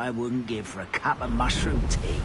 I wouldn't give for a cup of mushroom tea.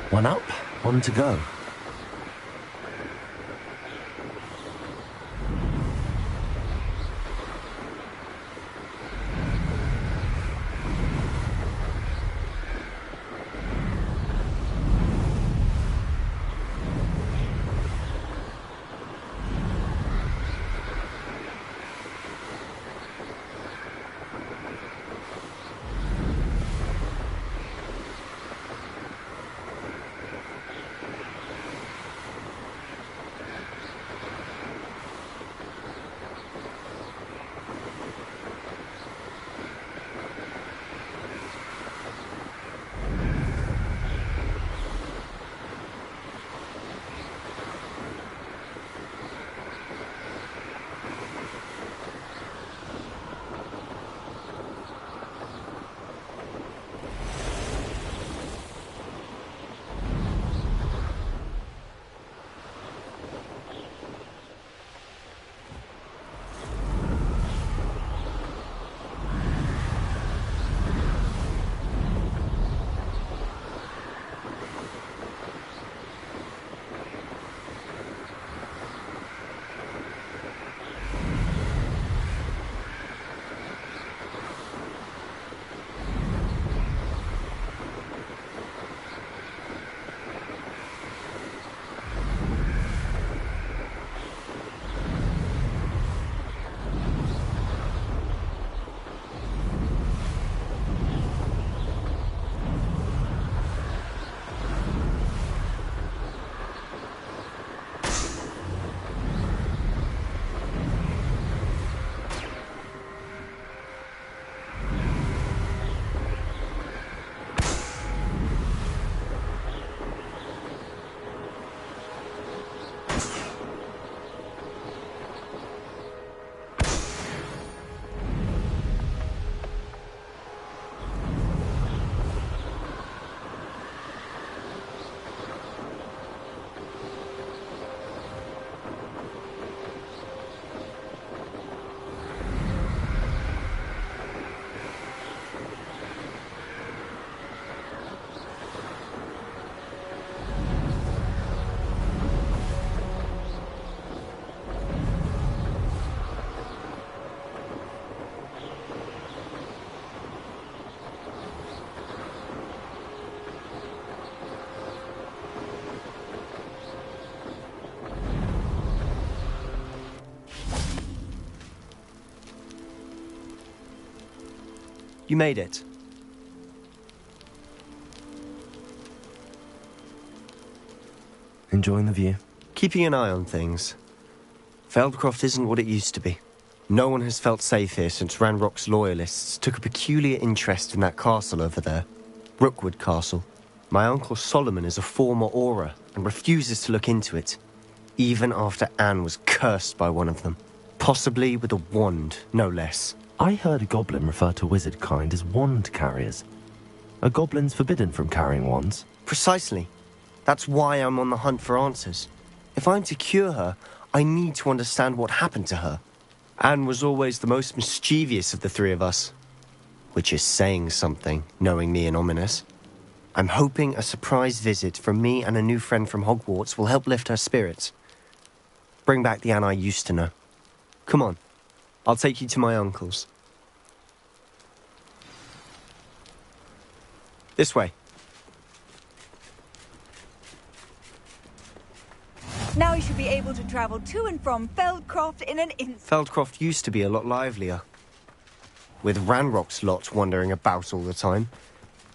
One up, one to go. You made it. Enjoying the view? Keeping an eye on things. Feldcroft isn't what it used to be. No one has felt safe here since Ranrock's loyalists took a peculiar interest in that castle over there. Rookwood Castle. My uncle Solomon is a former Auror and refuses to look into it, even after Anne was cursed by one of them. Possibly with a wand, no less. I heard a goblin refer to wizard kind as wand carriers. Are goblins forbidden from carrying wands? Precisely. That's why I'm on the hunt for answers. If I'm to cure her, I need to understand what happened to her. Anne was always the most mischievous of the three of us. Which is saying something, knowing me and Ominous. I'm hoping a surprise visit from me and a new friend from Hogwarts will help lift her spirits. Bring back the Anne I used to know. Come on, I'll take you to my uncle's. This way. Now you should be able to travel to and from Feldcroft in an instant. Feldcroft used to be a lot livelier. With Ranrock's lot wandering about all the time,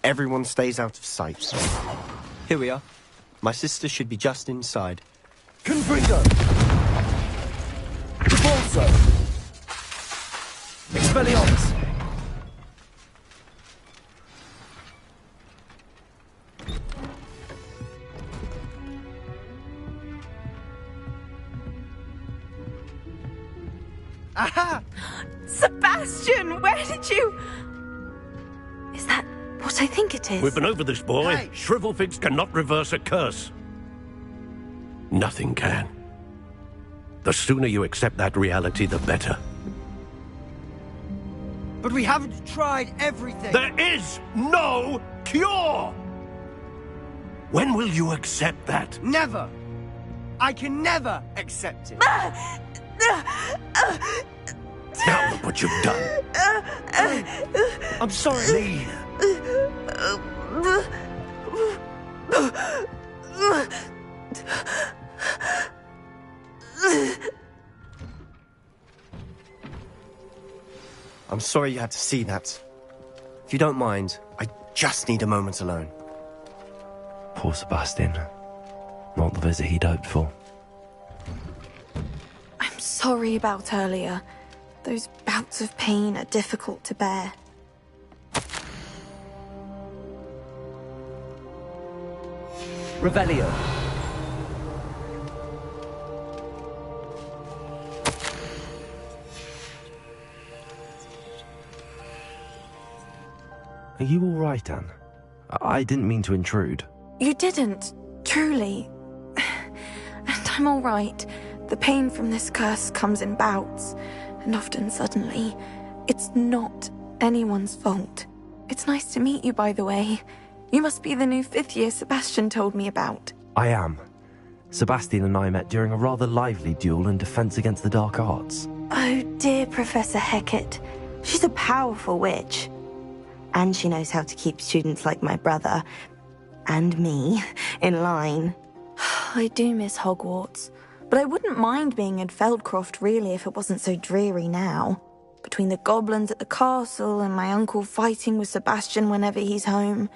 everyone stays out of sight. Here we are. My sister should be just inside. Confringo! Repulso! Expelliarmus! Aha! Sebastian, where did you... Is that what I think it is? We've been over this, boy. Hey. Shrivelfigs cannot reverse a curse. Nothing can. The sooner you accept that reality, the better. But we haven't tried everything. There is no cure! When will you accept that? Never. I can never accept it. Now look what you've done. I'm sorry. Leave. I'm sorry you had to see that. If you don't mind, I just need a moment alone. Poor Sebastian. Not the visit he'd hoped for. I'm sorry about earlier. Those bouts of pain are difficult to bear. Revelio. Are you all right, Anne? I didn't mean to intrude. You didn't, truly. And I'm all right. The pain from this curse comes in bouts, and often suddenly. It's not anyone's fault. It's nice to meet you, by the way. You must be the new 5th year Sebastian told me about. I am. Sebastian and I met during a rather lively duel in defense against the dark arts. Oh, dear Professor Hecat. She's a powerful witch. And she knows how to keep students like my brother, and me, in line. I do miss Hogwarts, but I wouldn't mind being in Feldcroft, really, if it wasn't so dreary now. Between the goblins at the castle and my uncle fighting with Sebastian whenever he's home,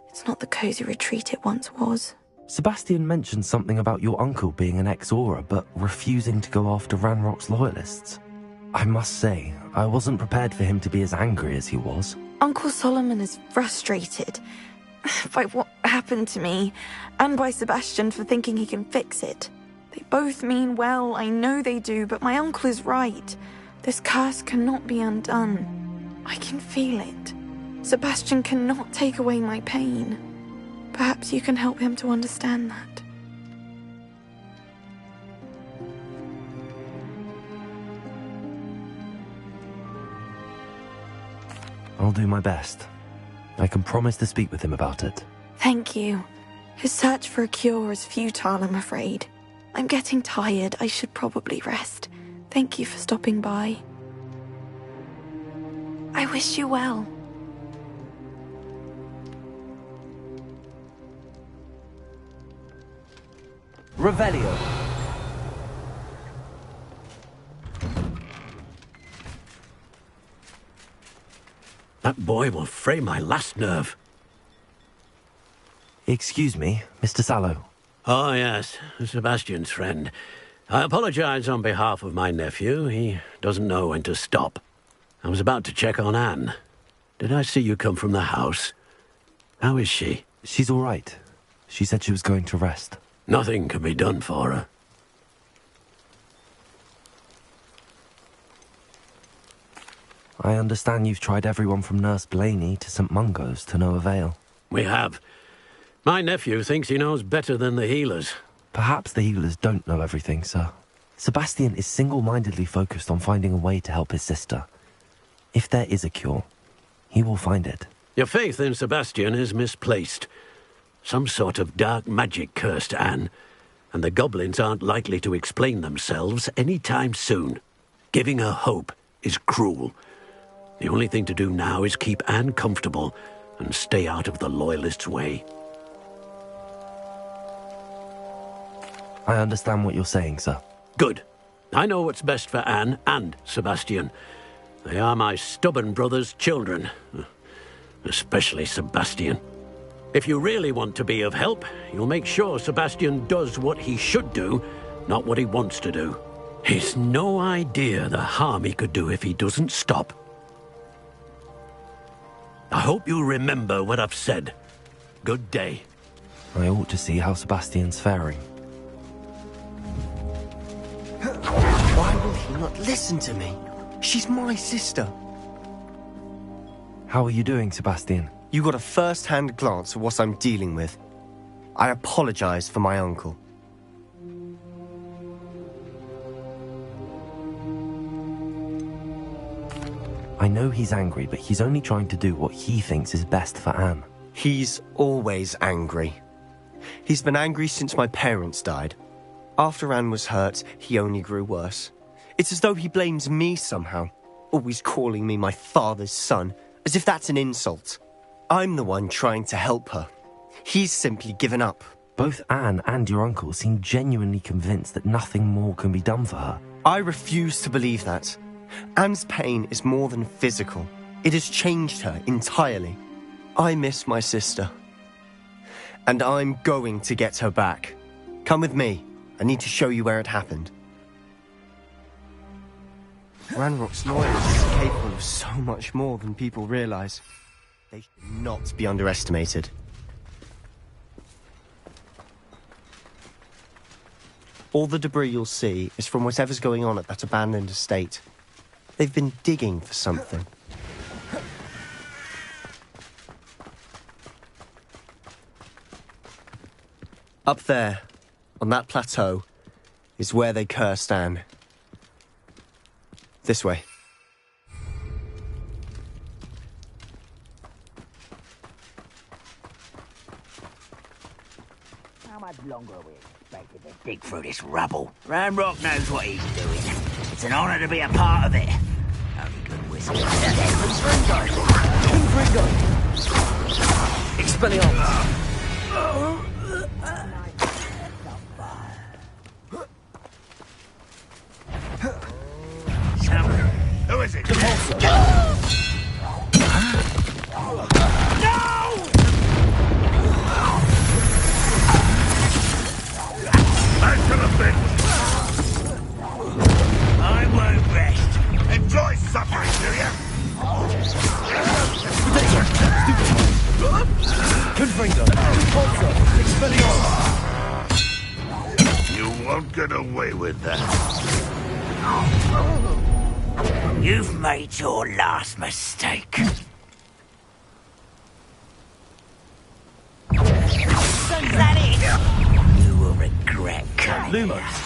it's not the cosy retreat it once was. Sebastian mentioned something about your uncle being an ex-Auror, but refusing to go after Ranrock's loyalists. I must say, I wasn't prepared for him to be as angry as he was. Uncle Solomon is frustrated by what happened to me, and by Sebastian for thinking he can fix it. They both mean well, I know they do, but my uncle is right. This curse cannot be undone. I can feel it. Sebastian cannot take away my pain. Perhaps you can help him to understand that. I'll do my best. I can promise to speak with him about it. Thank you. His search for a cure is futile, I'm afraid. I'm getting tired. I should probably rest. Thank you for stopping by. I wish you well. Revelio. That boy will fray my last nerve. Excuse me, Mr. Sallow. Oh, yes, Sebastian's friend. I apologize on behalf of my nephew. He doesn't know when to stop. I was about to check on Anne. Did I see you come from the house? How is she? She's all right. She said she was going to rest. Nothing can be done for her. I understand you've tried everyone from Nurse Blaney to St. Mungo's to no avail. We have. My nephew thinks he knows better than the healers. Perhaps the healers don't know everything, sir. Sebastian is single-mindedly focused on finding a way to help his sister. If there is a cure, he will find it. Your faith in Sebastian is misplaced. Some sort of dark magic cursed Anne, and the goblins aren't likely to explain themselves any time soon. Giving her hope is cruel. The only thing to do now is keep Anne comfortable and stay out of the Loyalists' way. I understand what you're saying, sir. Good. I know what's best for Anne and Sebastian. They are my stubborn brother's children. Especially Sebastian. If you really want to be of help, you'll make sure Sebastian does what he should do, not what he wants to do. He's no idea the harm he could do if he doesn't stop. I hope you remember what I've said. Good day. I ought to see how Sebastian's faring. Why will he not listen to me? She's my sister. How are you doing, Sebastian? You got a first-hand glance at what I'm dealing with. I apologize for my uncle. I know he's angry, but he's only trying to do what he thinks is best for Anne. He's always angry. He's been angry since my parents died. After Anne was hurt, he only grew worse. It's as though he blames me somehow, always calling me my father's son, as if that's an insult. I'm the one trying to help her. He's simply given up. Both Anne and your uncle seem genuinely convinced that nothing more can be done for her. I refuse to believe that. Anne's pain is more than physical. It has changed her entirely. I miss my sister. And I'm going to get her back. Come with me. I need to show you where it happened. Ranrock's loyalists are capable of so much more than people realize. They should not be underestimated. All the debris you'll see is from whatever's going on at that abandoned estate. They've been digging for something. Up there, on that plateau, is where they cursed Anne. This way. How much longer are we expected to dig through this rubble? Ranrock knows what he's doing. It's an honor to be a part of it. Only good whistle. Expelliarmus! Who is it? I won't rest. Enjoy suffering, do you? You won't get away with that. You've made your last mistake. Is that it? You will regret coming. Lumos.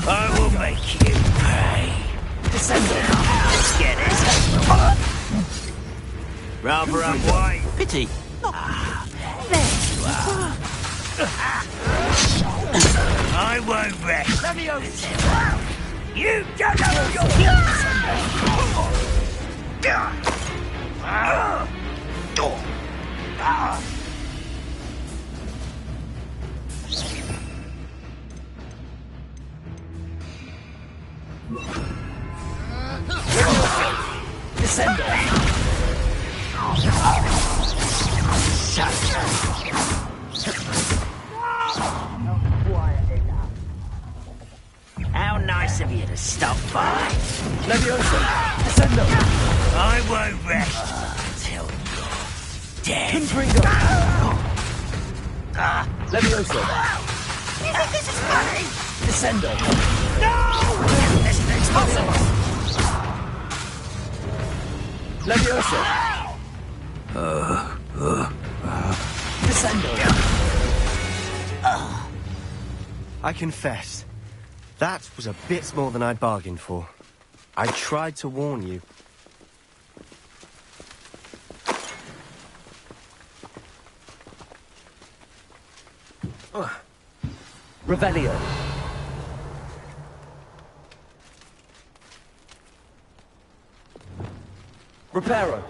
I will make you pay. Let's get it. Rather unwise. Pity. There you are. I won't rest. You don't know who you're... Descender. How nice of you to stop by. Leviosa! Descendo! I won't rest till you're dead. Confringo! Leviosa! You think this is funny? Descendo! No! It's possible. Leviosa! Descendo! I confess, that was a bit more than I'd bargained for. I tried to warn you. Revelio! Reparo!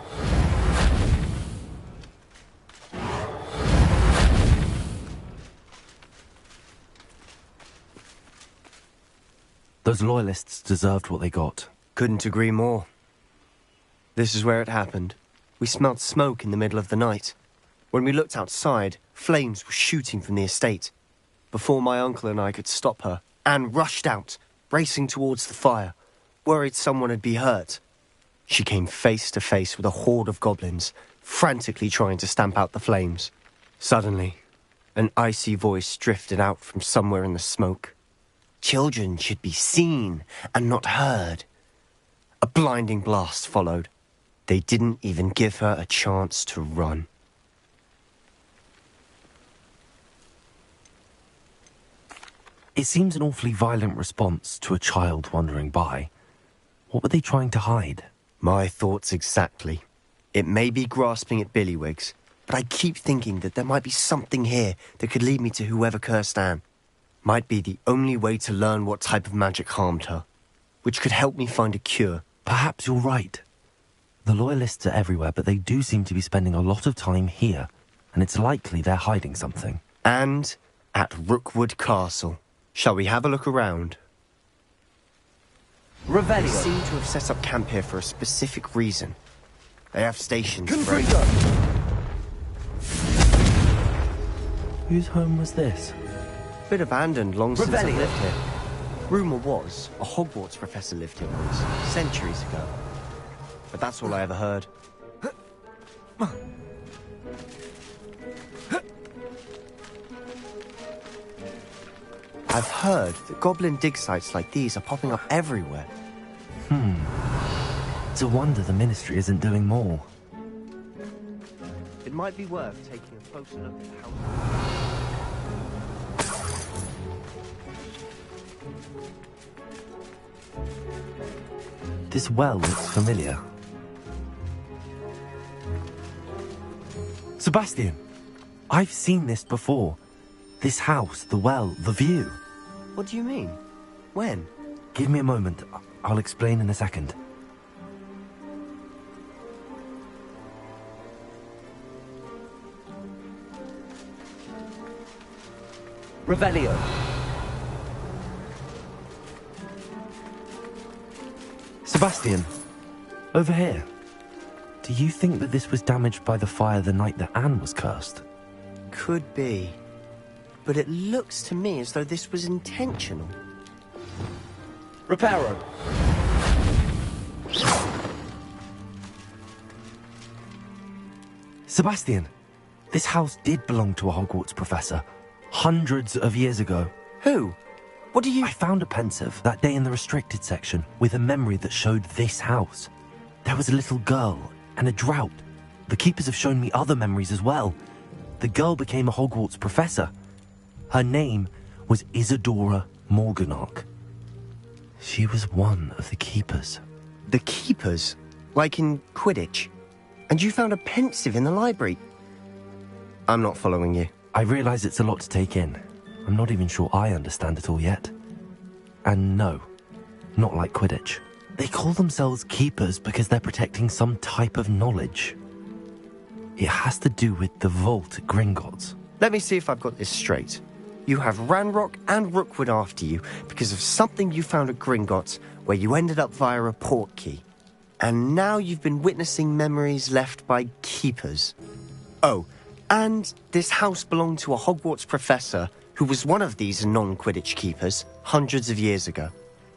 Those loyalists deserved what they got. Couldn't agree more. This is where it happened. We smelled smoke in the middle of the night. When we looked outside, flames were shooting from the estate. Before my uncle and I could stop her, Anne rushed out, racing towards the fire, worried someone had been hurt. She came face to face with a horde of goblins, frantically trying to stamp out the flames. Suddenly, an icy voice drifted out from somewhere in the smoke. Children should be seen and not heard. A blinding blast followed. They didn't even give her a chance to run. It seems an awfully violent response to a child wandering by. What were they trying to hide? My thoughts exactly. It may be grasping at Billywigs, but I keep thinking that there might be something here that could lead me to whoever cursed Anne. Might be the only way to learn what type of magic harmed her, which could help me find a cure. Perhaps you're right. The loyalists are everywhere, but they do seem to be spending a lot of time here, and it's likely they're hiding something. And at Rookwood Castle. Shall we have a look around? Revelio! They seem to have set up camp here for a specific reason. They have stations for Confringo! Whose home was this? bit abandoned long since I've Revelio. lived here. Rumour was a Hogwarts professor lived here once, centuries ago. But that's all I ever heard. I've heard that goblin dig sites like these are popping up everywhere. It's a wonder the Ministry isn't doing more. It might be worth taking a closer look at how... This well looks familiar. Sebastian! I've seen this before. This house, the well, the view. What do you mean? When? Give me a moment. I'll explain in a second. Revelio. Sebastian, over here. Do you think that this was damaged by the fire the night that Anne was cursed? Could be. But it looks to me as though this was intentional. Reparo. Sebastian, this house did belong to a Hogwarts professor. Hundreds of years ago. Who? What do you... I found a pensive that day in the restricted section with a memory that showed this house. There was a little girl and a drought. The keepers have shown me other memories as well. The girl became a Hogwarts professor. Her name was Isadora Morganach. She was one of the keepers. The keepers? Like in Quidditch? And you found a pensive in the library? I'm not following you. I realise it's a lot to take in. I'm not even sure I understand it all yet. And no, not like Quidditch. They call themselves keepers because they're protecting some type of knowledge. It has to do with the vault at Gringotts. Let me see if I've got this straight. You have Ranrock and Rookwood after you because of something you found at Gringotts where you ended up via a port key. And now you've been witnessing memories left by keepers. Oh, and this house belonged to a Hogwarts professor who was one of these non-Quidditch keepers hundreds of years ago.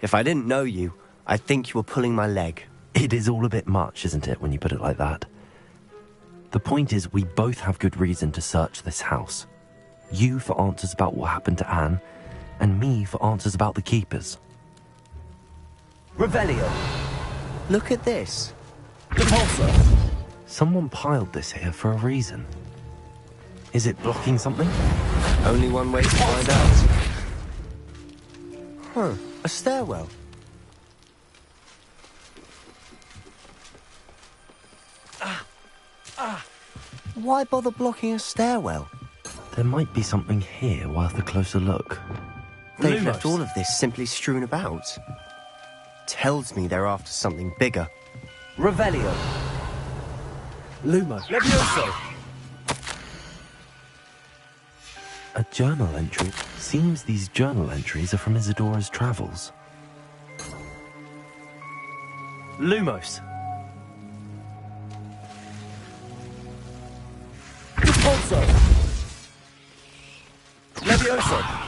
If I didn't know you, I'd think you were pulling my leg. It is all a bit much, isn't it, when you put it like that? The point is, we both have good reason to search this house. You for answers about what happened to Anne, and me for answers about the keepers. Revelio. Look at this. Repulsor. Someone piled this here for a reason. Is it blocking something? Only one way to find out. Huh, a stairwell. Why bother blocking a stairwell? There might be something here worth a closer look. They've Lumos. left all of this simply strewn about. Tells me they're after something bigger. Revelio. Lumos. Levioso. A journal entry? Seems these journal entries are from Isadora's travels. Lumos. Repulsor. Levioso.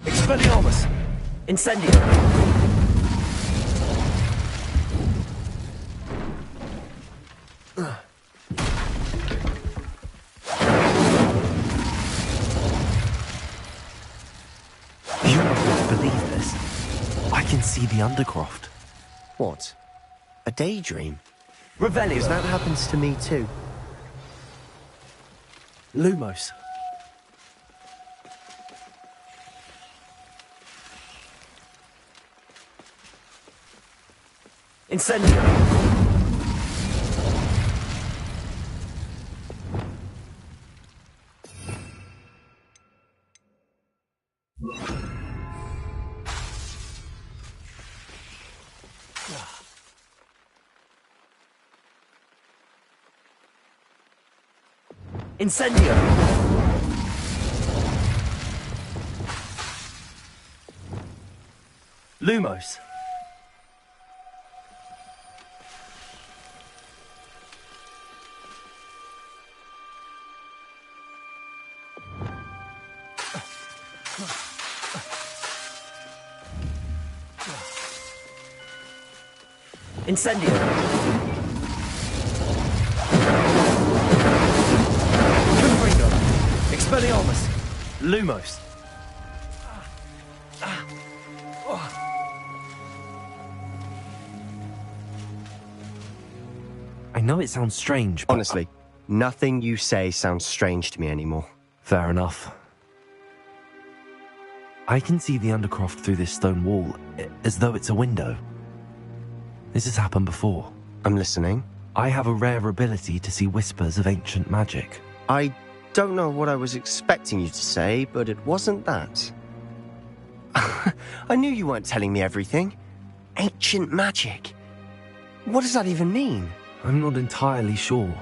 Expelliarmus. Incendio. You won't believe this. I can see the Undercroft. What? A daydream? Revelio. Because that happens to me too. Lumos. Incendio. Incendio. Lumos. Incendio. Confringo. Expelliarmus. Lumos. I know it sounds strange, but... Honestly, nothing you say sounds strange to me anymore. Fair enough. I can see the Undercroft through this stone wall, as though it's a window. This has happened before. I'm listening. I have a rare ability to see whispers of ancient magic. I don't know what I was expecting you to say, but it wasn't that. I knew you weren't telling me everything. Ancient magic. What does that even mean? I'm not entirely sure,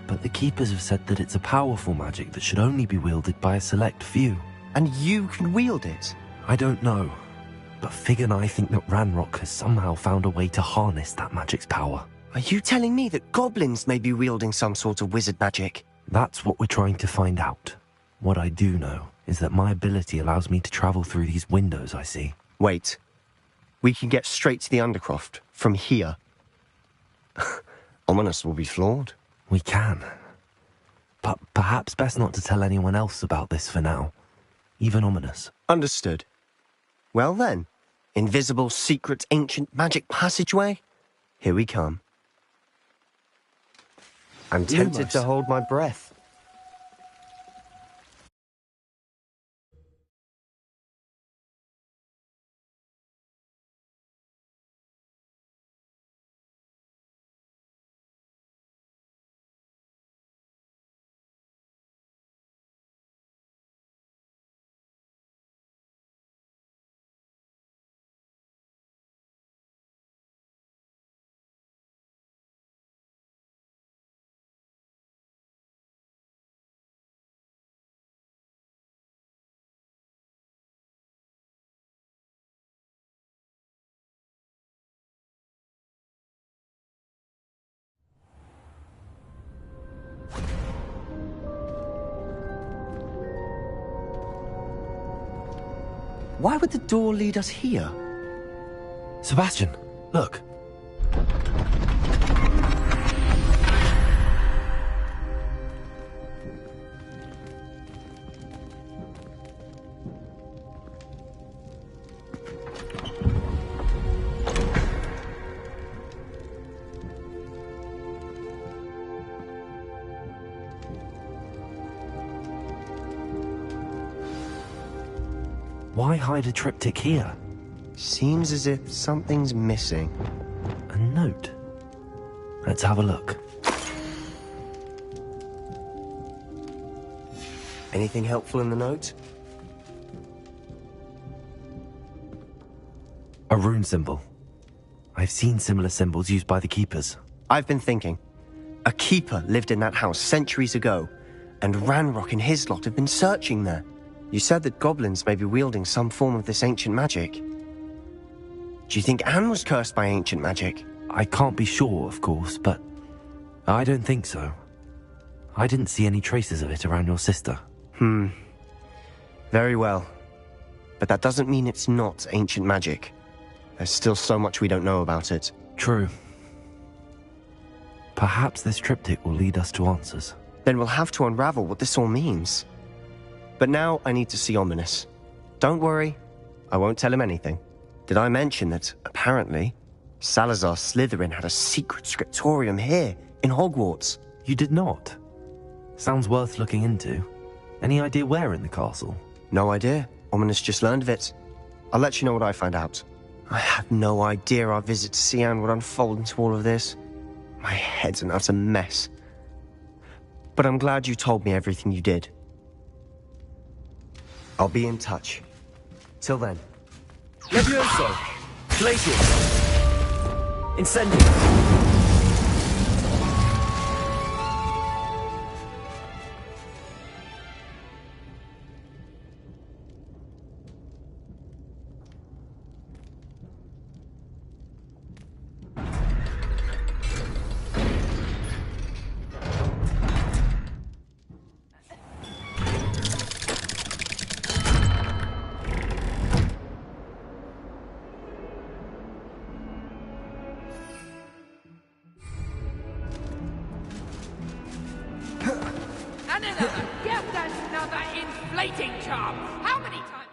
but the Keepers have said that it's a powerful magic that should only be wielded by a select few. And you can wield it? I don't know, but Fig and I think that Ranrock has somehow found a way to harness that magic's power. Are you telling me that goblins may be wielding some sort of wizard magic? That's what we're trying to find out. What I do know is that my ability allows me to travel through these windows I see. Wait. We can get straight to the Undercroft from here. Ominous will be flawed. We can. But perhaps best not to tell anyone else about this for now. even ominous. Understood. Well then, invisible, secret, ancient magic passageway? Here we come. I'm tempted Lumos. to hold my breath. Why would the door lead us here? Sebastian, look. Why hide a triptych here? Seems as if something's missing. A note. Let's have a look. Anything helpful in the note? A rune symbol. I've seen similar symbols used by the keepers. I've been thinking. A keeper lived in that house centuries ago, and Ranrock and his lot have been searching there. You said that goblins may be wielding some form of this ancient magic. Do you think Anne was cursed by ancient magic? I can't be sure, of course, but I don't think so. I didn't see any traces of it around your sister. Very well. But that doesn't mean it's not ancient magic. There's still so much we don't know about it. True. Perhaps this triptych will lead us to answers. Then we'll have to unravel what this all means. But now I need to see Ominous. Don't worry, I won't tell him anything. Did I mention that, apparently, Salazar Slytherin had a secret scriptorium here, in Hogwarts? You did not? Sounds worth looking into. Any idea where in the castle? No idea. Ominous just learned of it. I'll let you know what I find out. I had no idea our visit to Sian would unfold into all of this. My head's an utter mess. But I'm glad you told me everything you did. I'll be in touch. Till then. Levioso! Glacius! Incendium! Another inflating charm! How many times?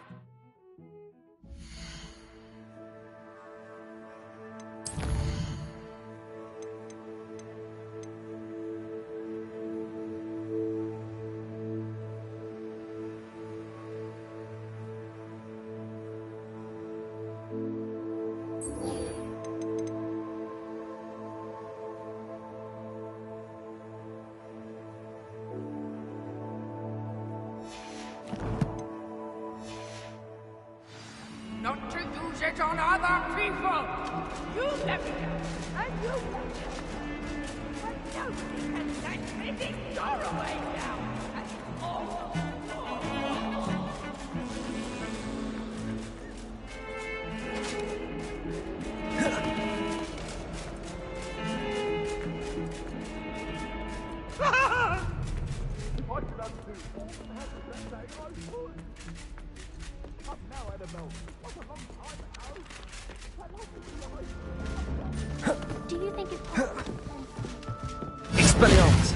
Not to use it on other people! You let me down, and you let me down. But nobody can let this door away now! And Do you think it's possible? Expelliarmus!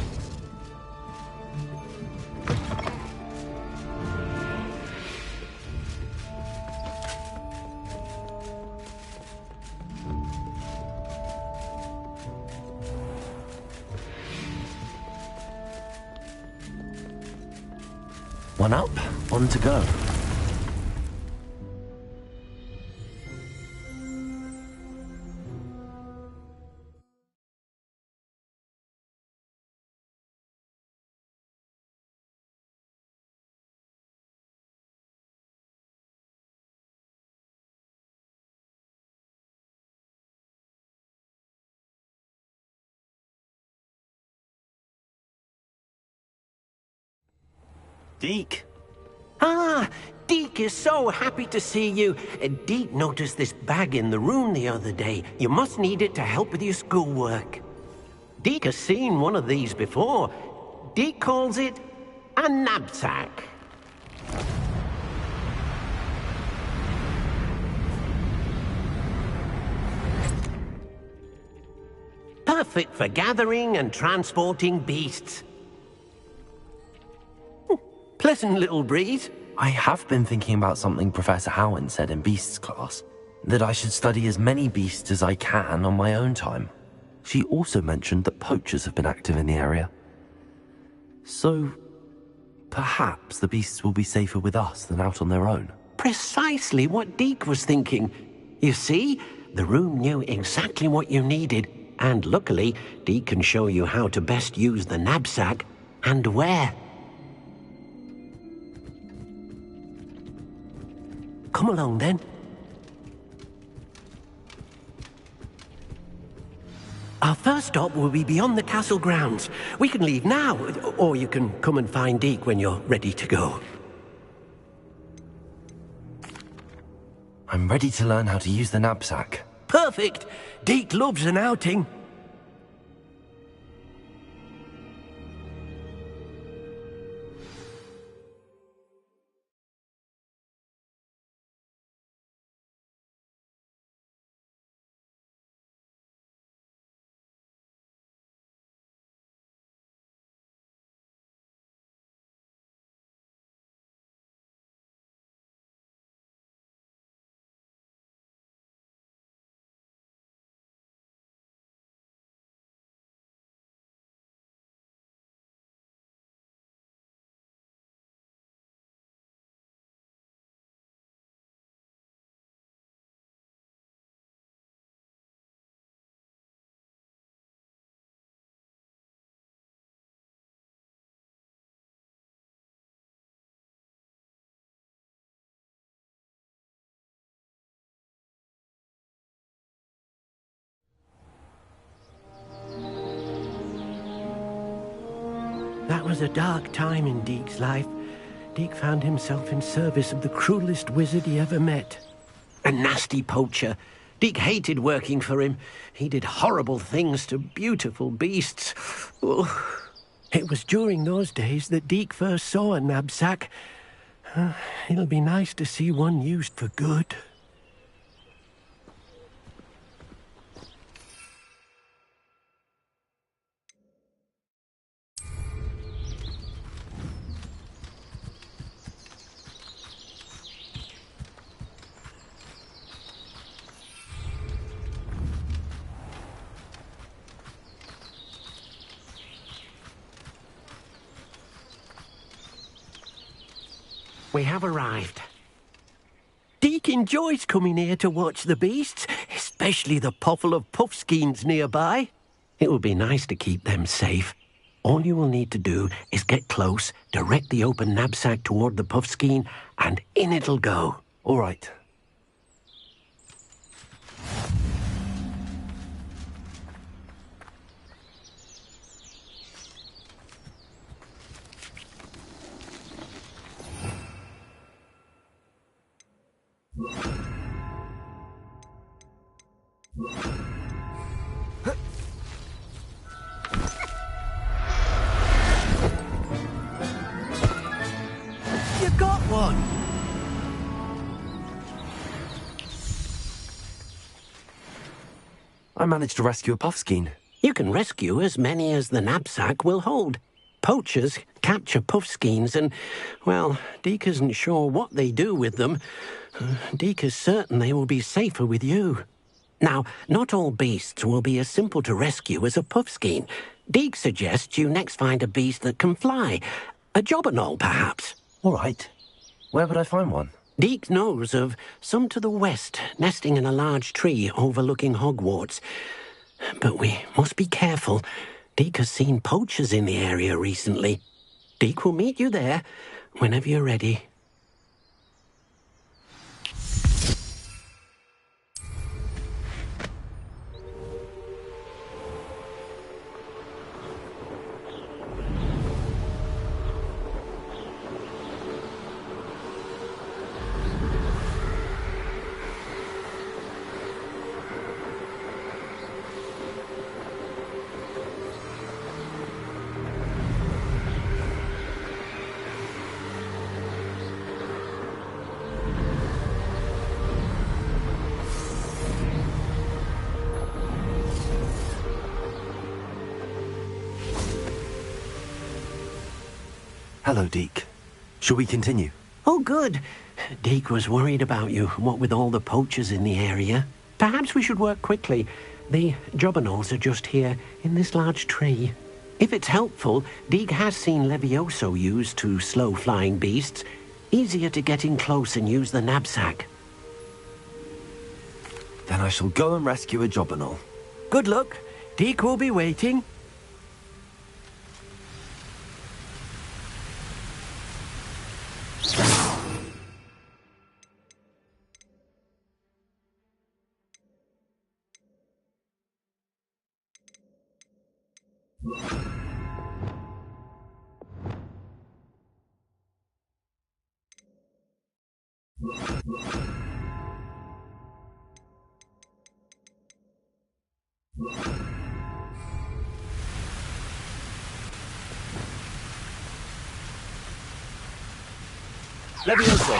One up, one to go. Deke. Ah, Deke is so happy to see you. Deke noticed this bag in the room the other day. You must need it to help with your schoolwork. Deke has seen one of these before. Deke calls it a knapsack. Perfect for gathering and transporting beasts. Pleasant little breeze. I have been thinking about something Professor Howen said in Beasts class, that I should study as many beasts as I can on my own time. She also mentioned that poachers have been active in the area. So, perhaps the beasts will be safer with us than out on their own. Precisely what Deke was thinking. You see, the room knew exactly what you needed, and luckily, Deke can show you how to best use the knapsack and where. Come along, then. Our first stop will be beyond the castle grounds. We can leave now, or you can come and find Deke when you're ready to go. I'm ready to learn how to use the knapsack. Perfect! Deke loves an outing. That was a dark time in Deke's life. Deke found himself in service of the cruelest wizard he ever met. A nasty poacher. Deke hated working for him. He did horrible things to beautiful beasts. Oh. It was during those days that Deke first saw a knapsack. It'll be nice to see one used for good. We have arrived. Deke enjoys coming here to watch the beasts, especially the potful of puffskeins nearby. It would be nice to keep them safe. All you will need to do is get close, direct the open knapsack toward the puffskein, and in it'll go. All right. You got one! I managed to rescue a puffskein. You can rescue as many as the knapsack will hold. Poachers capture puffskeins and, well, Deke isn't sure what they do with them. Deke is certain they will be safer with you. Now, not all beasts will be as simple to rescue as a puffskein. Deke suggests you next find a beast that can fly. A jobberknoll, perhaps. All right. Where would I find one? Deke knows of some to the west, nesting in a large tree overlooking Hogwarts. But we must be careful. Deke has seen poachers in the area recently. Deke will meet you there whenever you're ready. Hello, Deke. Shall we continue? Oh, good. Deke was worried about you, what with all the poachers in the area. Perhaps we should work quickly. The jobberknolls are just here, in this large tree. If it's helpful, Deke has seen Levioso used to slow flying beasts. Easier to get in close and use the knapsack. Then I shall go and rescue a jobberknoll. Good luck. Deke will be waiting. Levioso!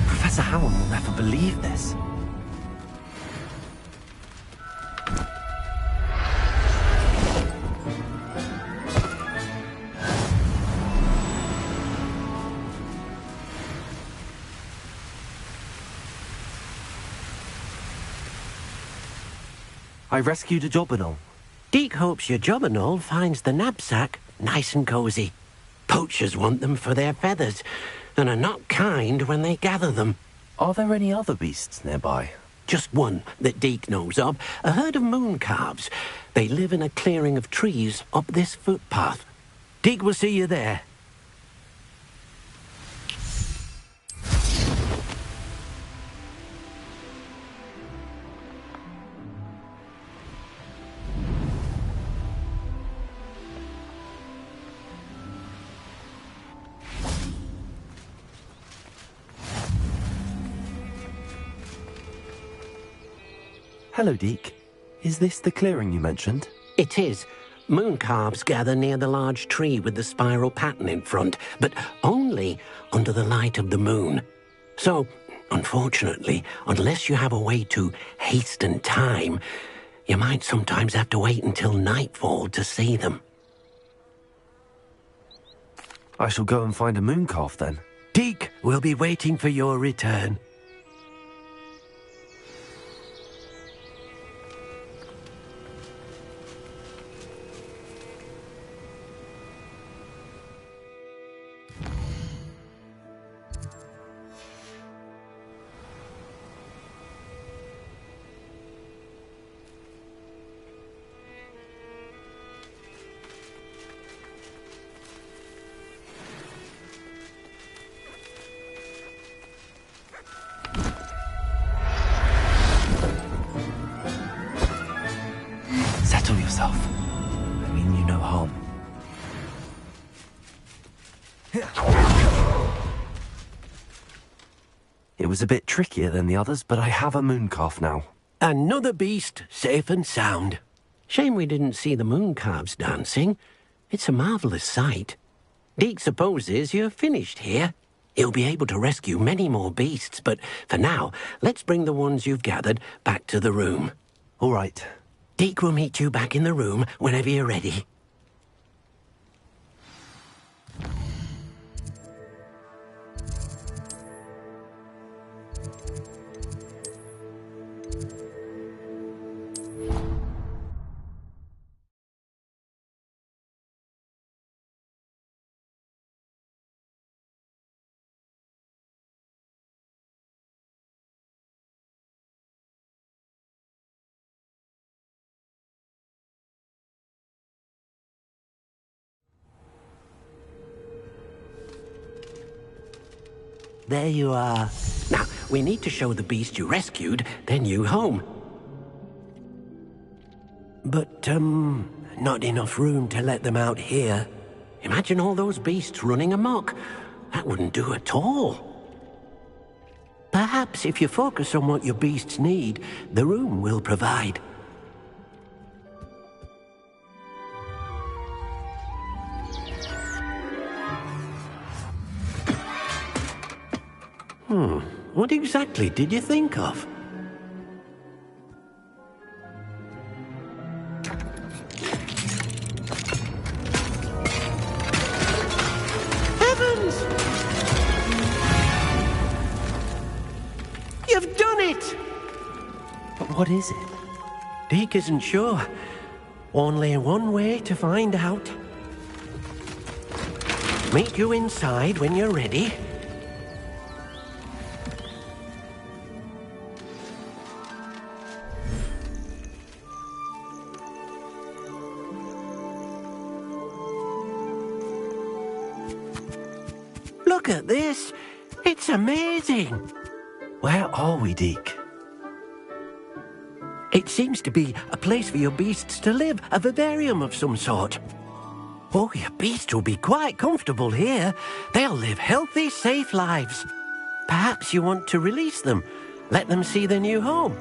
Professor Howard will never believe this. I rescued a jobberknoll. Deke hopes your jobberknoll finds the knapsack nice and cozy. Poachers want them for their feathers, and are not kind when they gather them. Are there any other beasts nearby? Just one that Deke knows of, a herd of moon calves. They live in a clearing of trees up this footpath. Deke will see you there. Hello, Deke. Is this the clearing you mentioned? It is. Moon calves gather near the large tree with the spiral pattern in front, but only under the light of the moon. So, unfortunately, unless you have a way to hasten time, you might sometimes have to wait until nightfall to see them. I shall go and find a moon calf then. Deke will be waiting for your return. Settle yourself. I mean you no harm. It was a bit trickier than the others, but I have a moon calf now. Another beast, safe and sound. Shame we didn't see the moon calves dancing. It's a marvellous sight. Deke supposes you're finished here. He'll be able to rescue many more beasts, but for now, let's bring the ones you've gathered back to the room. All right. Deke will meet you back in the room whenever you're ready. there you are. Now, we need to show the beast you rescued their new home. But, not enough room to let them out here. Imagine all those beasts running amok. That wouldn't do at all. Perhaps if you focus on what your beasts need, the room will provide. What exactly did you think of? Heavens! You've done it! But what is it? Deke isn't sure. Only one way to find out. Meet you inside when you're ready. Look at this. It's amazing. Where are we, Deke? It seems to be a place for your beasts to live, a vivarium of some sort. Oh, your beasts will be quite comfortable here. They'll live healthy, safe lives. Perhaps you want to release them, let them see their new home.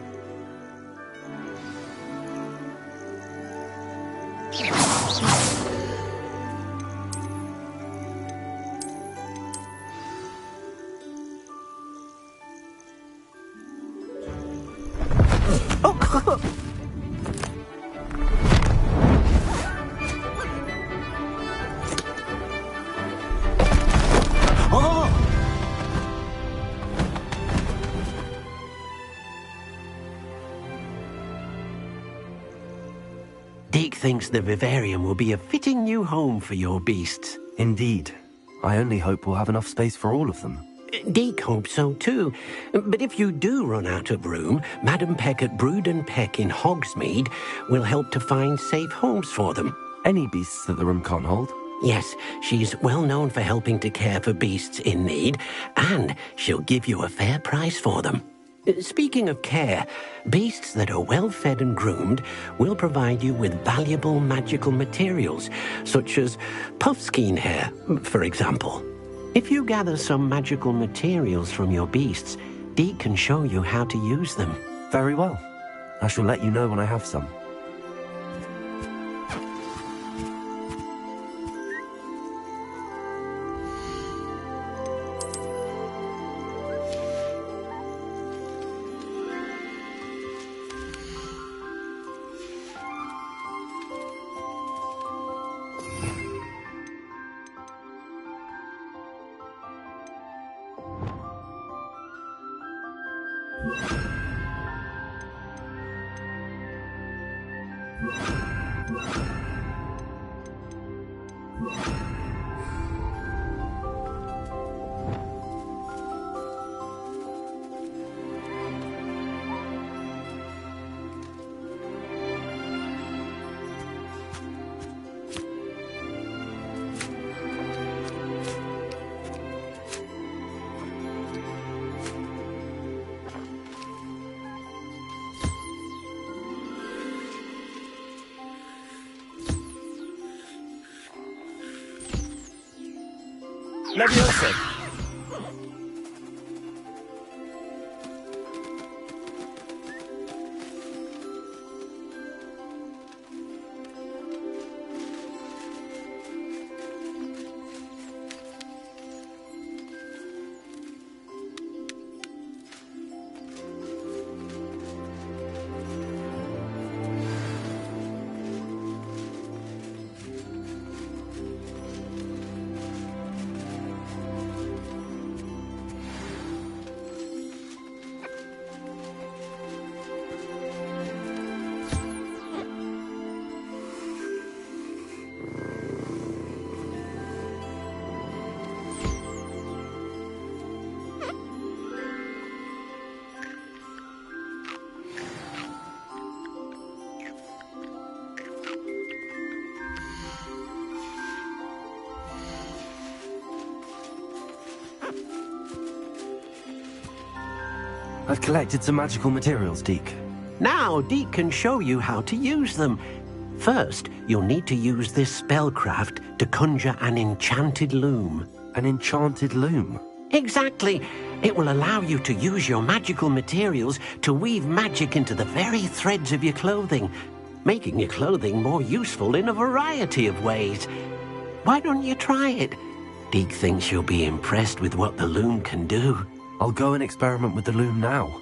Deke thinks the vivarium will be a fitting new home for your beasts. Indeed. I only hope we'll have enough space for all of them. Deke hopes so too. But if you do run out of room, Madam Peck at Brood and Peck in Hogsmeade will help to find safe homes for them. Any beasts that the room can't hold? Yes, she's well known for helping to care for beasts in need, and she'll give you a fair price for them. Speaking of care, beasts that are well fed and groomed will provide you with valuable magical materials, such as puffskein hair, for example. If you gather some magical materials from your beasts, Deke can show you how to use them. Very well. I shall let you know when I have some. Leviosa! I've collected some magical materials, Deke. Now, Deke can show you how to use them. First, you'll need to use this spellcraft to conjure an enchanted loom. An enchanted loom? Exactly. It will allow you to use your magical materials to weave magic into the very threads of your clothing, making your clothing more useful in a variety of ways. Why don't you try it? Deke thinks you'll be impressed with what the loom can do. I'll go and experiment with the loom now.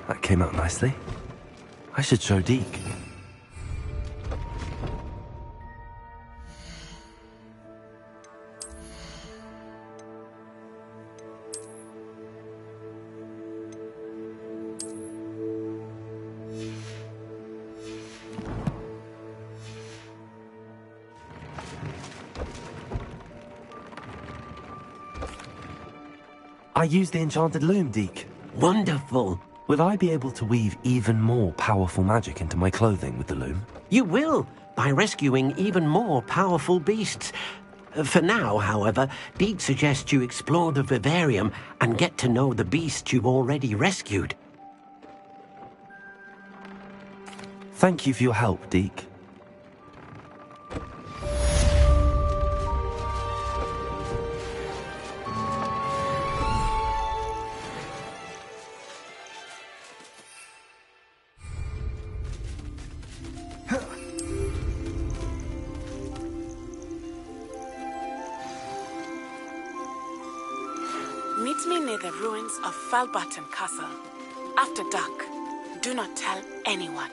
That came out nicely. I should show Deke. I used the enchanted loom, Deke. Wonderful. Will I be able to weave even more powerful magic into my clothing with the loom? You will, by rescuing even more powerful beasts. For now, however, Deke suggests you explore the vivarium and get to know the beasts you've already rescued. Thank you for your help, Deke. Meet me near the ruins of Falbarton Castle. After dark. Do not tell anyone.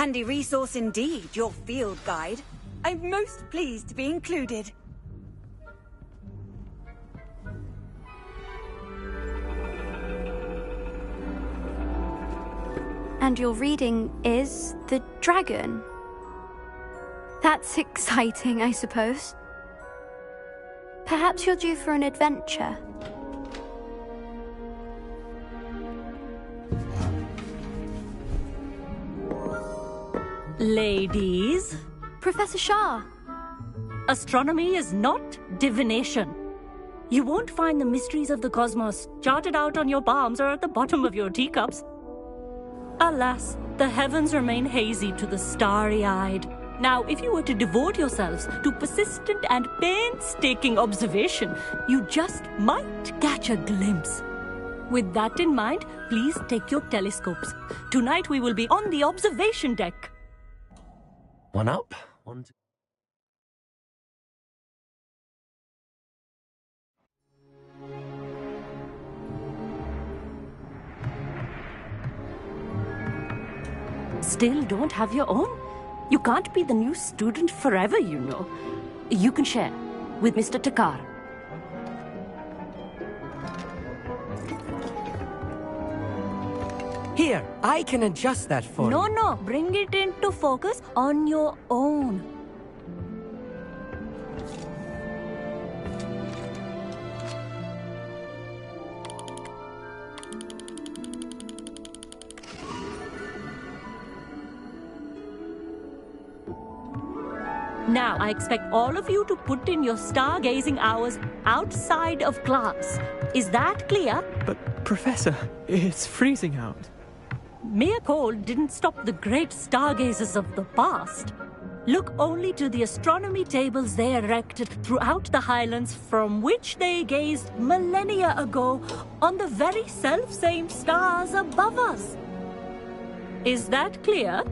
Handy resource indeed, your field guide. I'm most pleased to be included. And your reading is The Dragon. That's exciting, I suppose. Perhaps you're due for an adventure. Ladies. Professor Shah. Astronomy is not divination. You won't find the mysteries of the cosmos charted out on your palms or at the bottom of your teacups. Alas, the heavens remain hazy to the starry-eyed. Now, if you were to devote yourselves to persistent and painstaking observation, you just might catch a glimpse. With that in mind, please take your telescopes. Tonight we will be on the observation deck. One up, one to... Still don't have your own? You can't be the new student forever, you know. You can share with Mr. Takar. Here, I can adjust that for you. No, bring it into focus on your own. Now, I expect all of you to put in your stargazing hours outside of class. Is that clear? But, Professor, it's freezing out. Mere cold didn't stop the great stargazers of the past. Look only to the astronomy tables they erected throughout the Highlands from which they gazed millennia ago on the very self-same stars above us. Is that clear?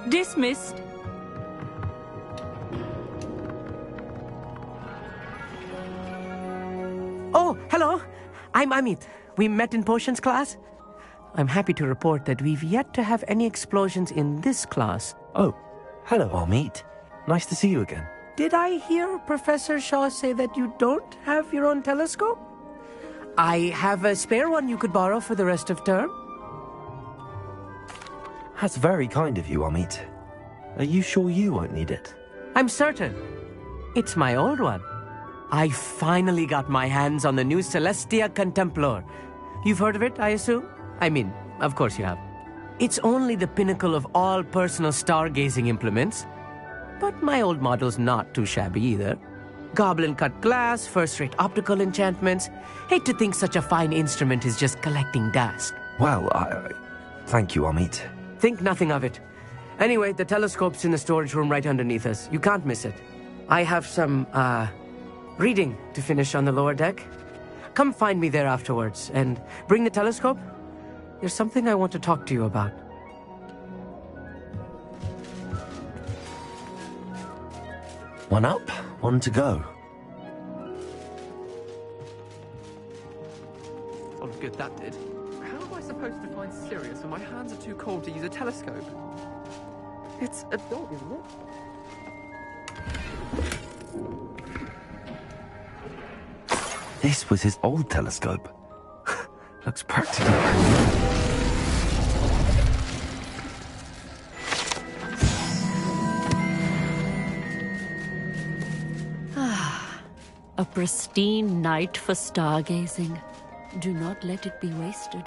Dismissed. Oh, hello. I'm Amit. We met in potions class. I'm happy to report that we've yet to have any explosions in this class. Oh, hello, Amit. Nice to see you again. Did I hear Professor Shaw say that you don't have your own telescope? I have a spare one you could borrow for the rest of term. That's very kind of you, Amit. Are you sure you won't need it? I'm certain. It's my old one. I finally got my hands on the new Celestia Contemplar. You've heard of it, I assume? I mean, of course you have. It's only the pinnacle of all personal stargazing implements. But my old model's not too shabby either. Goblin-cut glass, first-rate optical enchantments. Hate to think such a fine instrument is just collecting dust. Well, thank you, Amit. Think nothing of it. Anyway, the telescope's in the storage room right underneath us. You can't miss it. I have some, reading to finish on the lower deck. Come find me there afterwards, and bring the telescope. There's something I want to talk to you about. One up, one to go. Oh, good, that did. How am I supposed to find Sirius when my hands are too cold to use a telescope? It's a dog, isn't it? This was his old telescope. Looks practically brand new. A pristine night for stargazing. Do not let it be wasted.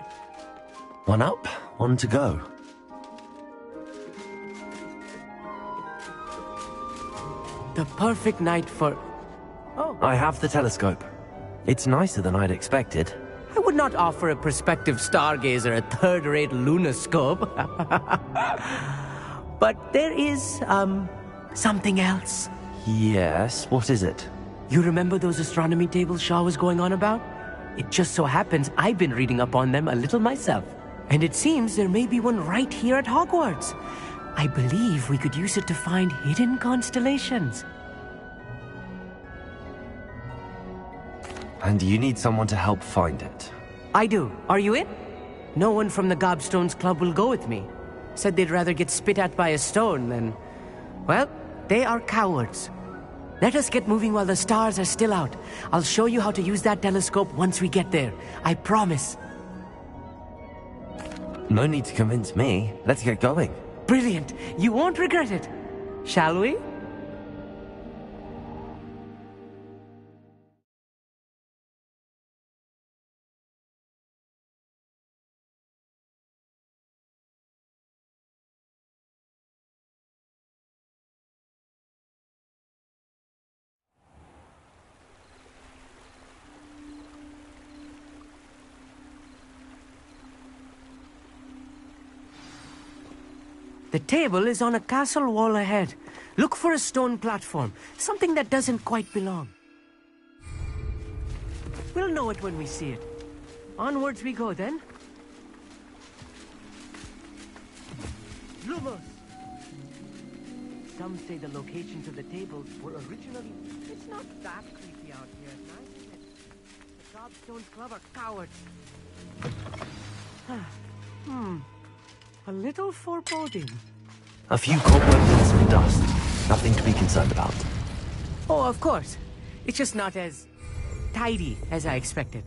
One up, one to go. The perfect night for... Oh. I have the telescope. It's nicer than I'd expected. I would not offer a prospective stargazer a third-rate lunoscope. But there is, something else. Yes, what is it? You remember those astronomy tables Shaw was going on about? It just so happens I've been reading up on them a little myself. And it seems there may be one right here at Hogwarts. I believe we could use it to find hidden constellations. And you need someone to help find it. I do. Are you in? No one from the Gobstones Club will go with me. Said they'd rather get spit at by a stone than... Well, they are cowards. Let us get moving while the stars are still out. I'll show you how to use that telescope once we get there. I promise. No need to convince me. Let's get going. Brilliant. You won't regret it. Shall we? The table is on a castle wall ahead. Look for a stone platform, something that doesn't quite belong. We'll know it when we see it. Onwards we go then. Lumos! Some say the locations of the tables were originally... It's not that creepy out here at night, is it? The Gobstones Club are cowards. A little foreboding. A few cobwebs and some dust. Nothing to be concerned about. Oh, of course. It's just not as tidy as I expected.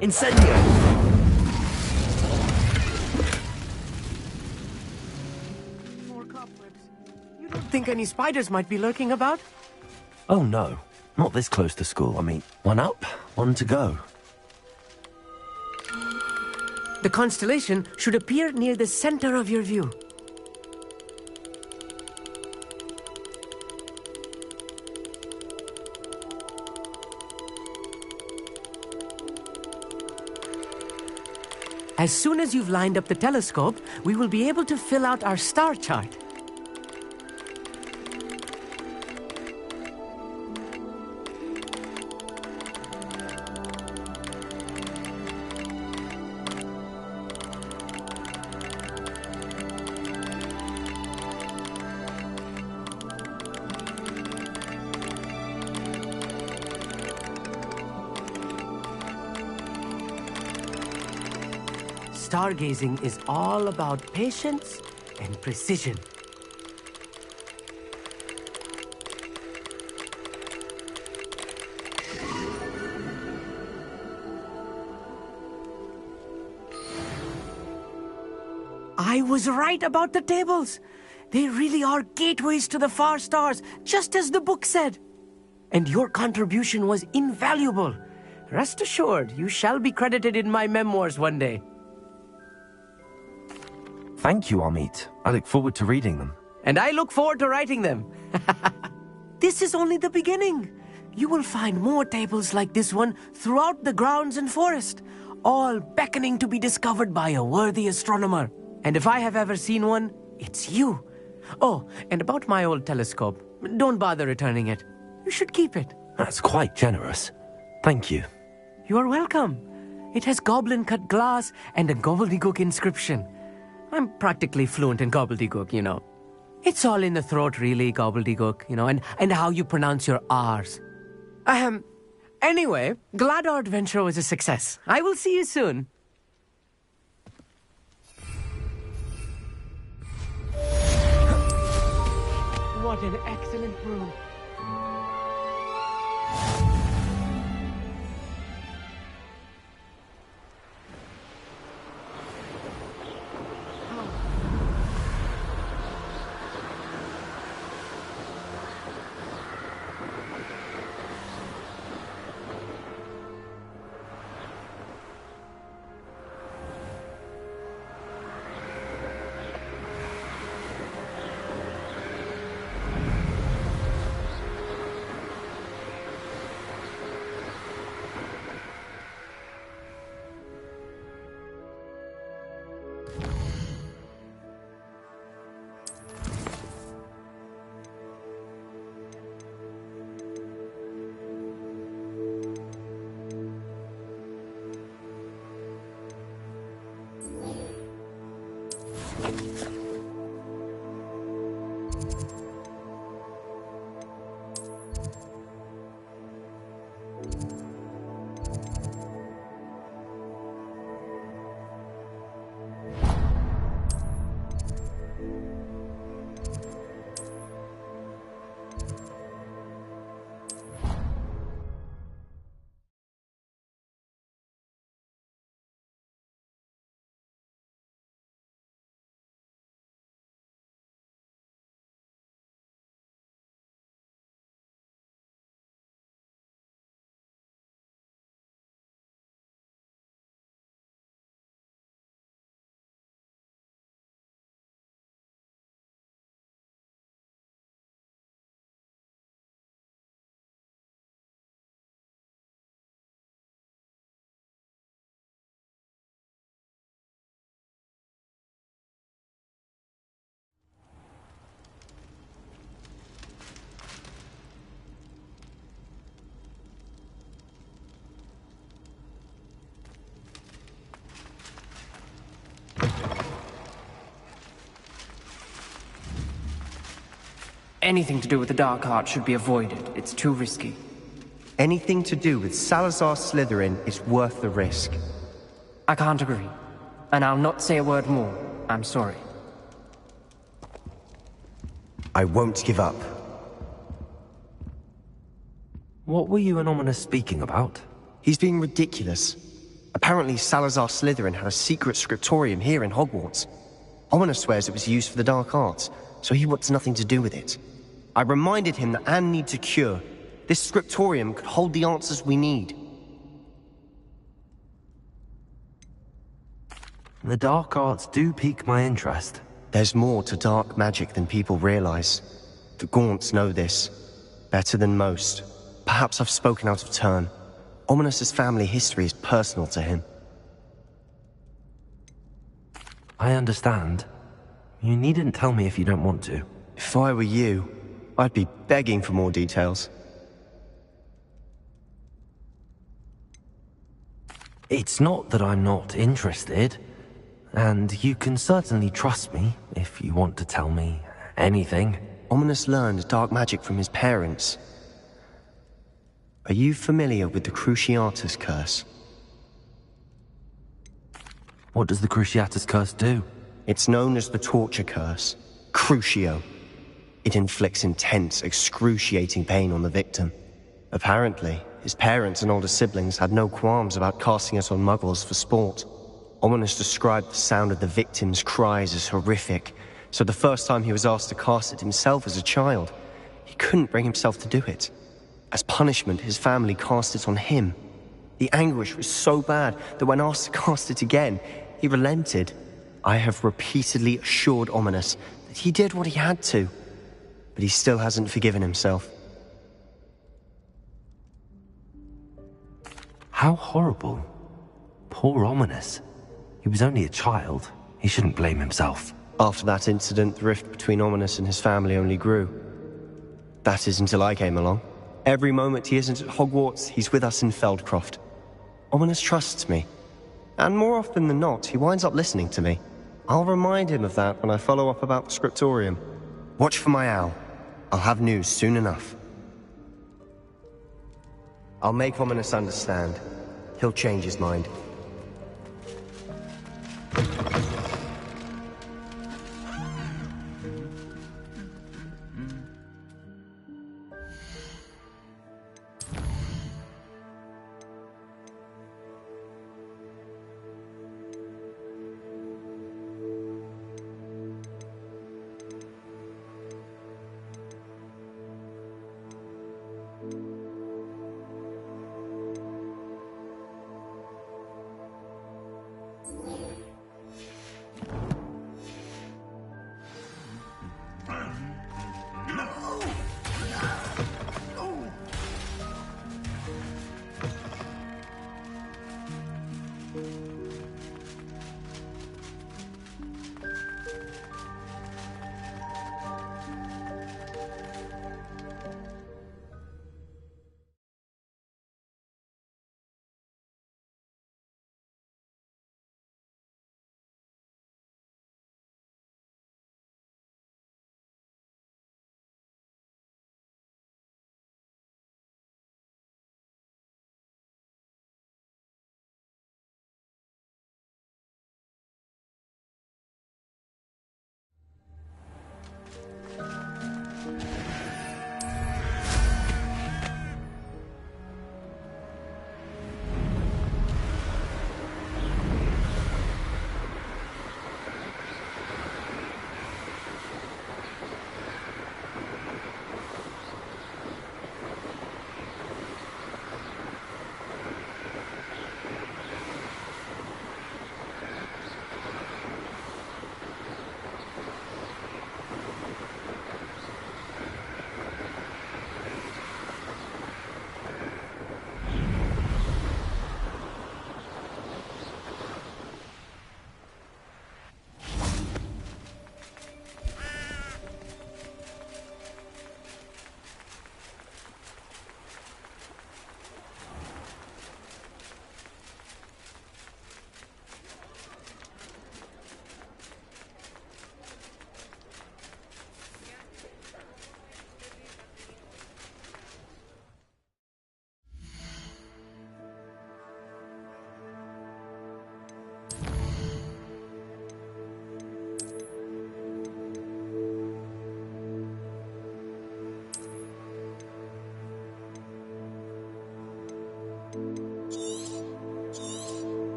Incendio! More cobwebs. You don't think any spiders might be lurking about? Oh no, not this close to school. I mean, one up, one to go. The constellation should appear near the center of your view. As soon as you've lined up the telescope, we will be able to fill out our star chart. Stargazing is all about patience and precision. I was right about the tables. They really are gateways to the far stars, just as the book said. And your contribution was invaluable. Rest assured, you shall be credited in my memoirs one day. Thank you, Amit. I look forward to reading them. And I look forward to writing them. This is only the beginning. You will find more tables like this one throughout the grounds and forest, all beckoning to be discovered by a worthy astronomer. And if I have ever seen one, it's you. Oh, and about my old telescope, don't bother returning it. You should keep it. That's quite generous. Thank you. You are welcome. It has goblin-cut glass and a gobbledygook inscription. I'm practically fluent in gobbledygook, you know. It's all in the throat, really, gobbledygook, you know, and how you pronounce your R's. Anyway, glad our adventure was a success. I will see you soon. What an excellent brew. anything to do with the Dark Arts should be avoided. It's too risky. Anything to do with Salazar Slytherin is worth the risk. I can't agree. And I'll not say a word more. I'm sorry. I won't give up. What were you and Ominous speaking about? He's being ridiculous. Apparently Salazar Slytherin had a secret scriptorium here in Hogwarts. Ominous swears it was used for the Dark Arts, so he wants nothing to do with it. I reminded him that Anne needs a cure. This scriptorium could hold the answers we need. The Dark Arts do pique my interest. There's more to dark magic than people realize. The Gaunts know this. Better than most. Perhaps I've spoken out of turn. Ominous's family history is personal to him. I understand. You needn't tell me if you don't want to. If I were you, I'd be begging for more details. It's not that I'm not interested. And you can certainly trust me if you want to tell me anything. Ominous learned dark magic from his parents. Are you familiar with the Cruciatus Curse? What does the Cruciatus Curse do? It's known as the Torture Curse. Crucio. It inflicts intense, excruciating pain on the victim. Apparently, his parents and older siblings had no qualms about casting it on muggles for sport. Ominous described the sound of the victim's cries as horrific, so the first time he was asked to cast it himself as a child, he couldn't bring himself to do it. As punishment, his family cast it on him. The anguish was so bad that when asked to cast it again, he relented. I have repeatedly assured Ominous that he did what he had to, but he still hasn't forgiven himself. How horrible. Poor Ominous. He was only a child. He shouldn't blame himself. After that incident, the rift between Ominous and his family only grew. That is until I came along. Every moment he isn't at Hogwarts, he's with us in Feldcroft. Ominous trusts me. And more often than not, he winds up listening to me. I'll remind him of that when I follow up about the scriptorium. Watch for my owl. I'll have news soon enough. I'll make Ominous understand. He'll change his mind.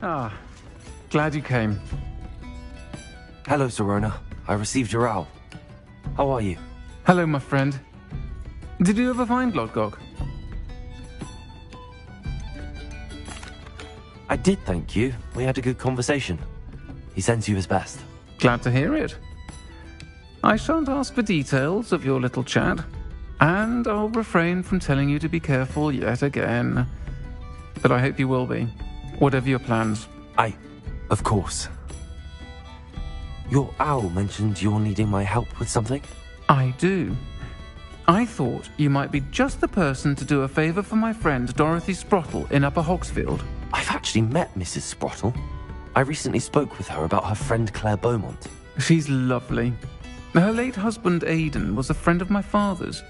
Ah, glad you came. Hello, Serona. I received your owl. How are you? Hello, my friend. Did you ever find Lodgok? I did, thank you. We had a good conversation. He sends you his best. Glad to hear it. I shan't ask for details of your little chat, and I'll refrain from telling you to be careful yet again. But I hope you will be, whatever your plans. Of course. Your owl mentioned you're needing my help with something? I do. I thought you might be just the person to do a favour for my friend Dorothy Sprottle in Upper Hogsfield. I've actually met Mrs. Sprottle. I recently spoke with her about her friend Claire Beaumont. She's lovely. Her late husband Aidan was a friend of my father's.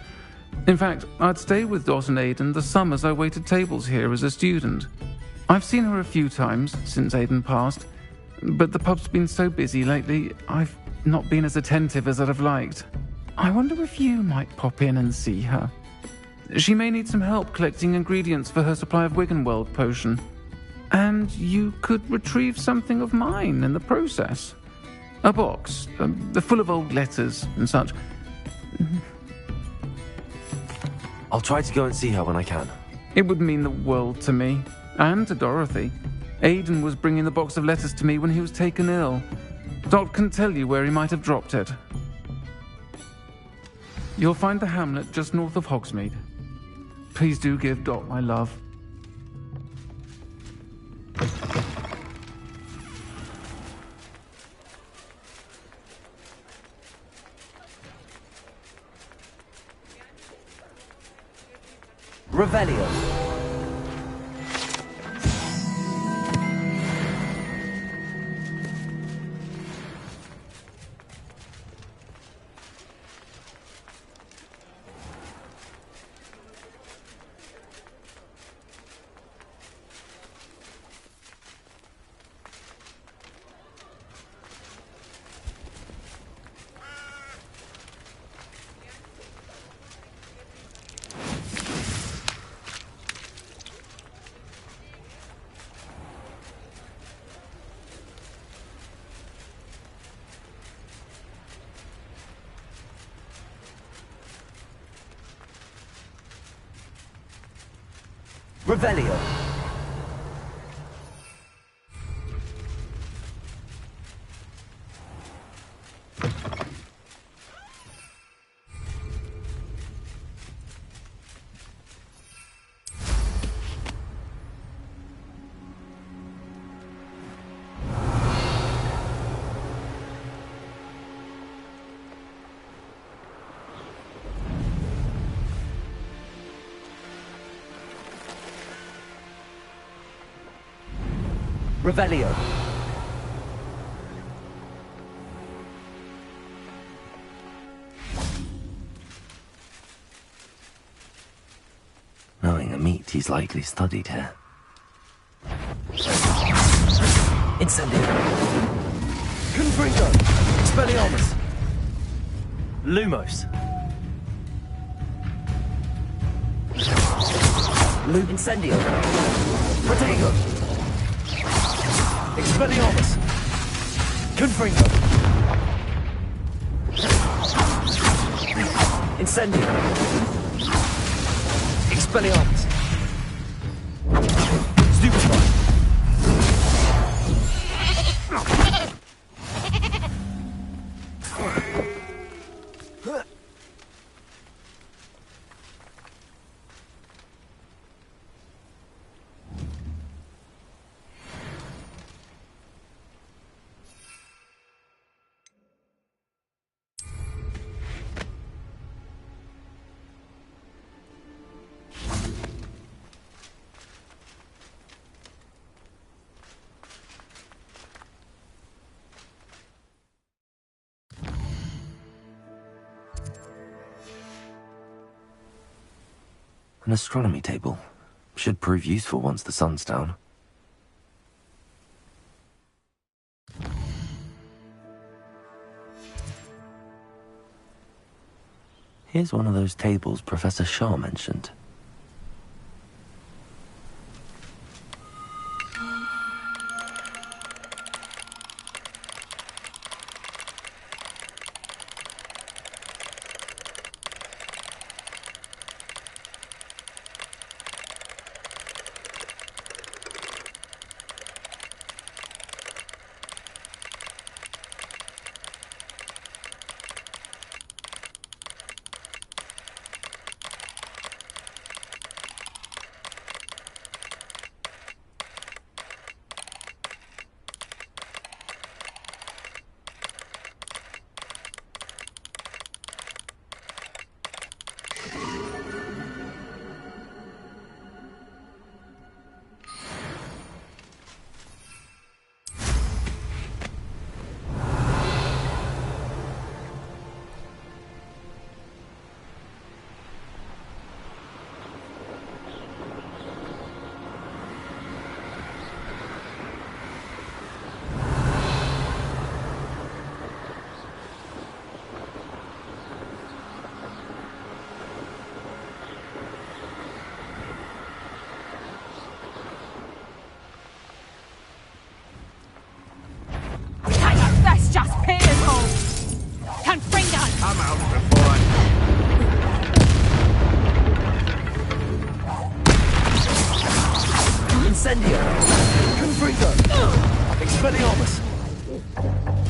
In fact, I'd stayed with Dot and Aidan the summers I waited tables here as a student. I've seen her a few times since Aidan passed, but the pub's been so busy lately, I've not been as attentive as I'd have liked. I wonder if you might pop in and see her. She may need some help collecting ingredients for her supply of Wiggenweld potion. And you could retrieve something of mine in the process. A box, full of old letters and such. I'll try to go and see her when I can. It would mean the world to me, and to Dorothy. Aidan was bringing the box of letters to me when he was taken ill. Dot can tell you where he might have dropped it. You'll find the hamlet just north of Hogsmeade. Please do give Dot my love. Revelio. Revelio. Revelio. Knowing a meat, he's likely studied here. Incendio. Confringo. Expelliarmus. Lumos. Incendio. Protego. Expelliarmus. Confringo. Incendio. Expelliarmus. Stupefy. An astronomy table. Should prove useful once the sun's down. Here's one of those tables Professor Shah mentioned.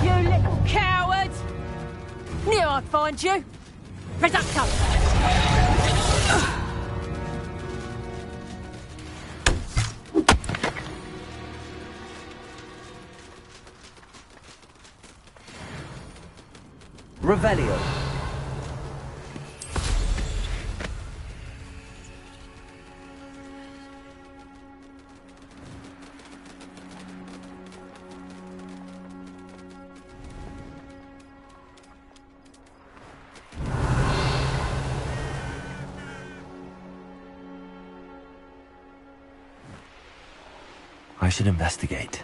You little coward! Knew I'd find you. Reducto! Revelio. I should investigate.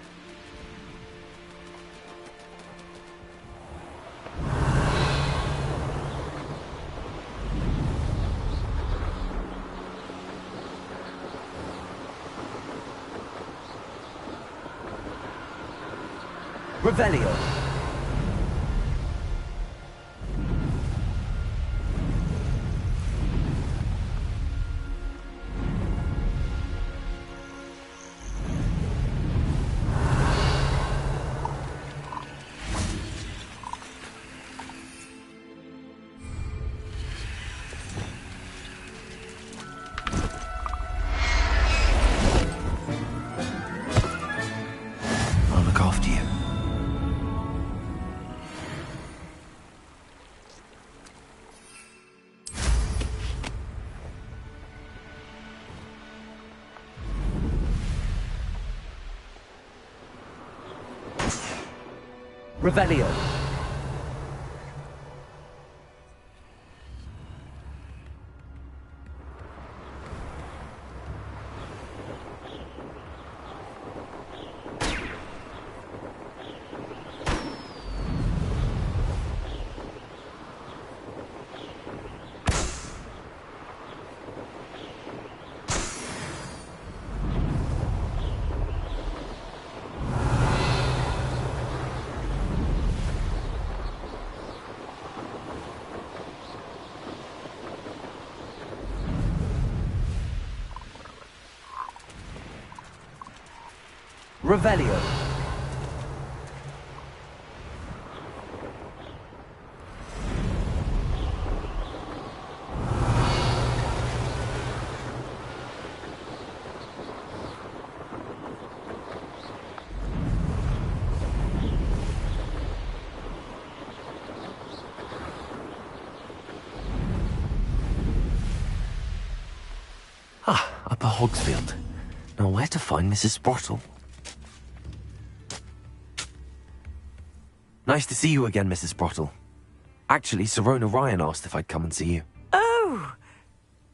Revelio. I'll look after you. Revelio. Revelio. Ah, Upper Hogsfield. Now where to find Mrs. Sprottle? Nice to see you again, Mrs. Sprottle. Actually, Sirona Ryan asked if I'd come and see you. Oh,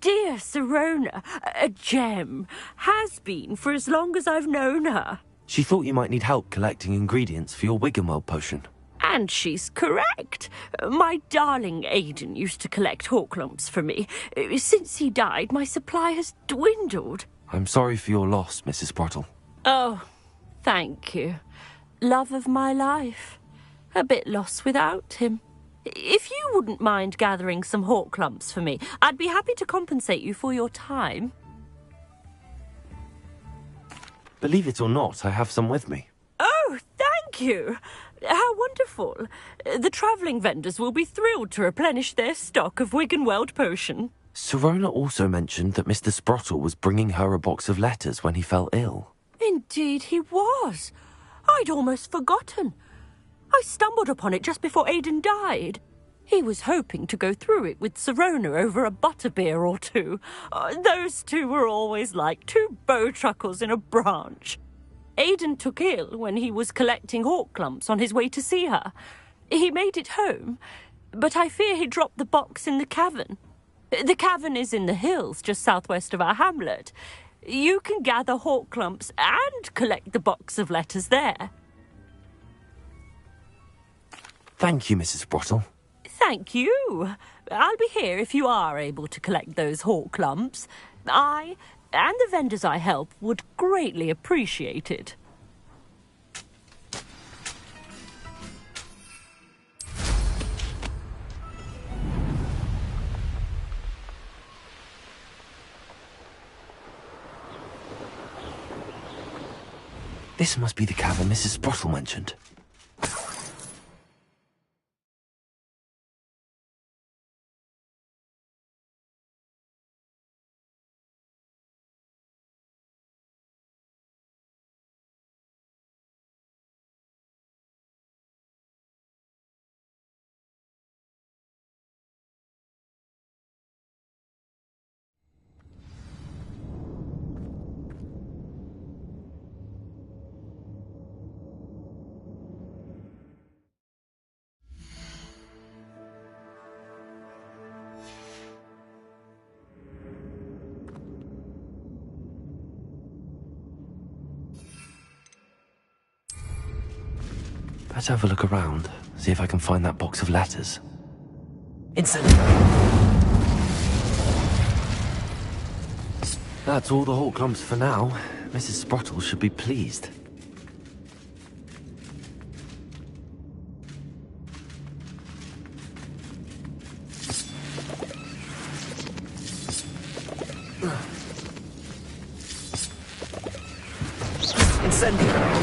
dear. dear Sirona, a gem, has been for as long as I've known her. She thought you might need help collecting ingredients for your Wiggenweld potion. And she's correct. My darling Aidan used to collect Hawklumps for me. Since he died, my supply has dwindled. I'm sorry for your loss, Mrs. Sprottle. Oh, thank you. Love of my life. A bit lost without him. If you wouldn't mind gathering some Hawklumps for me, I'd be happy to compensate you for your time. Believe it or not, I have some with me. Oh, thank you. How wonderful. The travelling vendors will be thrilled to replenish their stock of Wiggenweld potion. Sirona also mentioned that Mr. Sprottle was bringing her a box of letters when he fell ill. Indeed he was. I'd almost forgotten. I stumbled upon it just before Aidan died. He was hoping to go through it with Sirona over a butterbeer or two. Those two were always like two bowtruckles in a branch. Aidan took ill when he was collecting Hawklumps on his way to see her. He made it home, but I fear he dropped the box in the cavern. The cavern is in the hills just southwest of our hamlet. You can gather Hawklumps and collect the box of letters there. Thank you, Mrs. Sprottle. Thank you. I'll be here if you are able to collect those Hawklumps. I and the vendors I help would greatly appreciate it. This must be the cavern Mrs. Sprottle mentioned. Let's have a look around, see if I can find that box of letters. Incendiary! That's all the Hawklumps for now. Mrs. Sprottle should be pleased. Incendiary!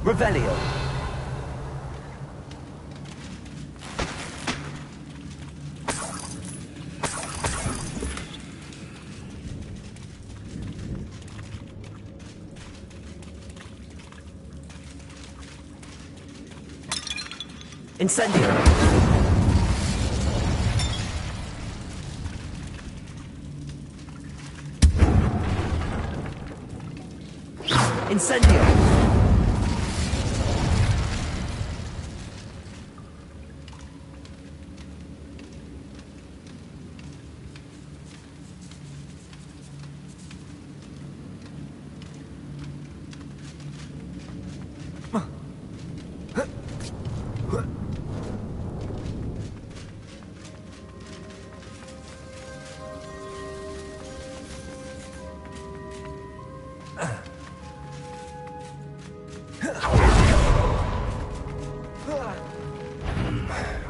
Revelio. Incendio. Incendio.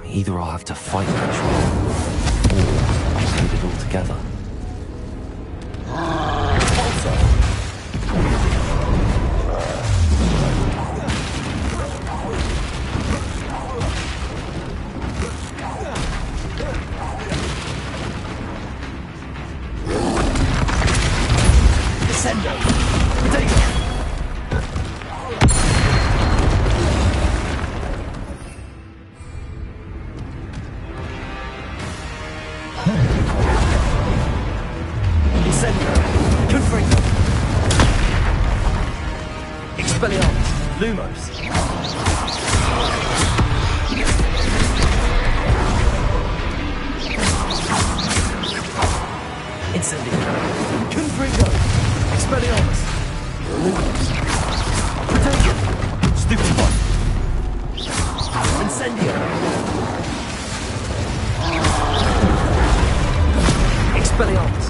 Either I'll have to fight that troll, or I'll leave it all together. Incendio! Potato! Incendio! Confringo! Expelliarmus! Lumos! Incendio! Confringo! Expelliarmus! Lumos! Protection! Stupefy! Incendio! Expelliarmus!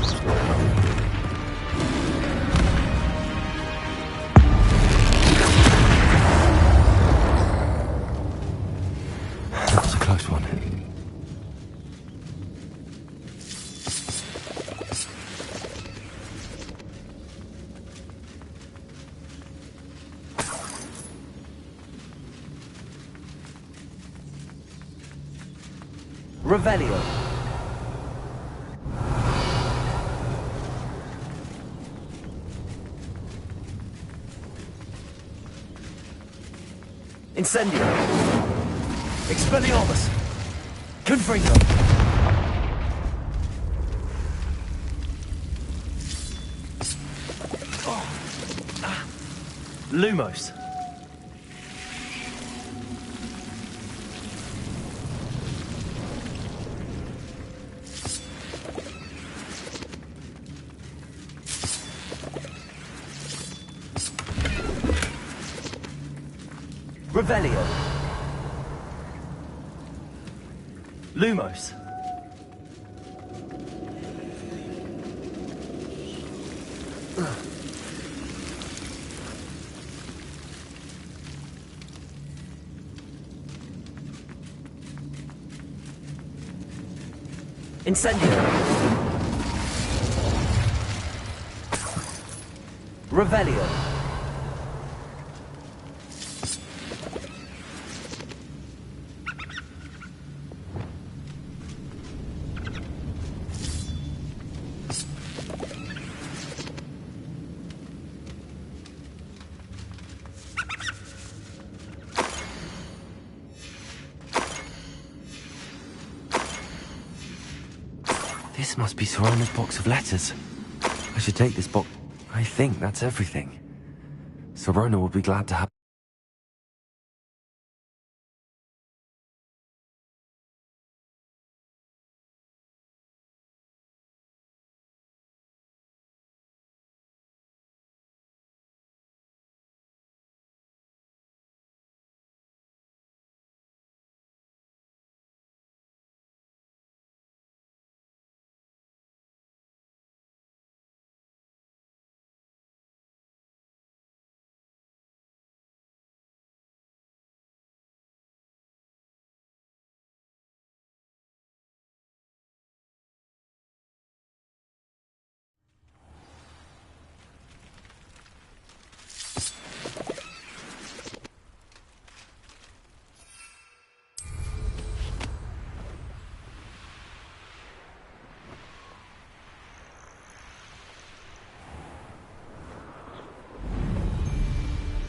That was a close one. Revelio. Incendio. Expelliarmus. Confringo. Lumos. Revelio. Lumos. Incendio. Revelio. This must be Sorona's box of letters. I should take this box. I think that's everything. Sorona will be glad to have...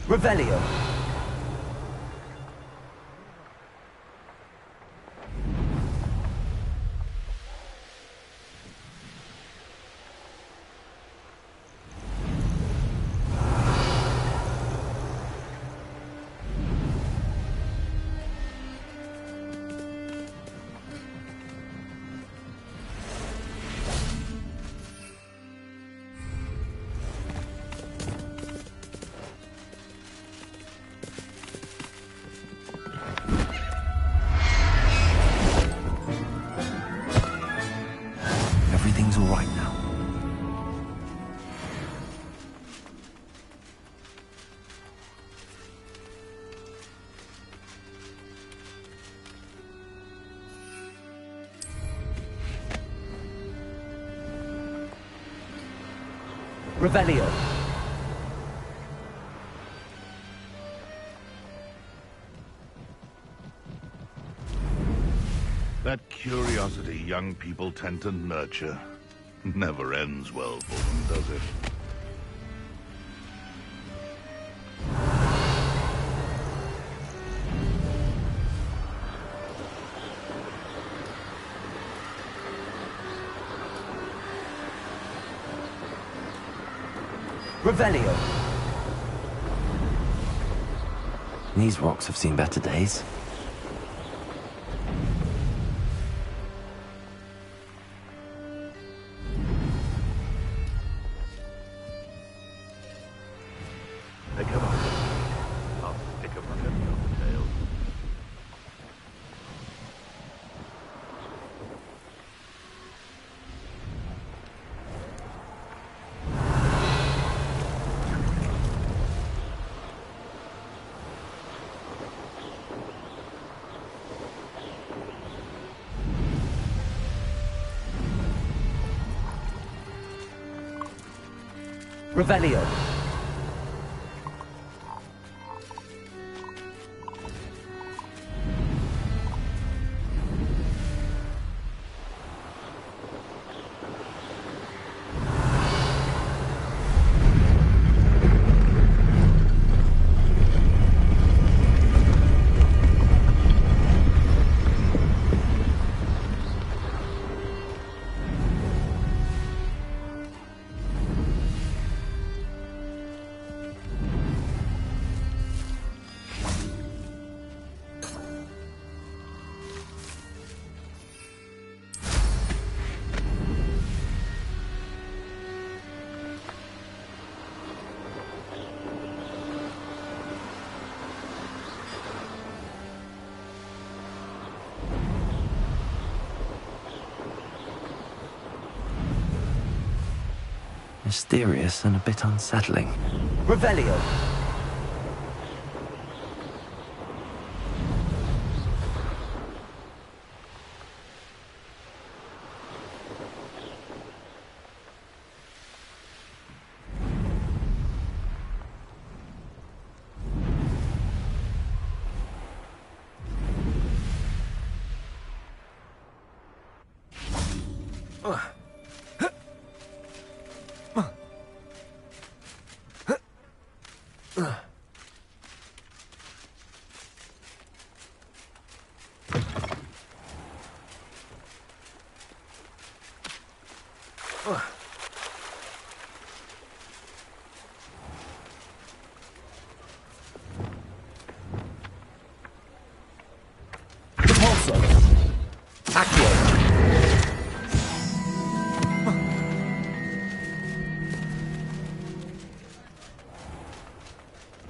Revelio. Everything's all right now. Revelio. That curiosity young people tend to nurture never ends well for them, does it? Revelio. These rocks have seen better days. Come on. I'll stick a bucket on the tail. Revelio. Mysterious and a bit unsettling. Revelio.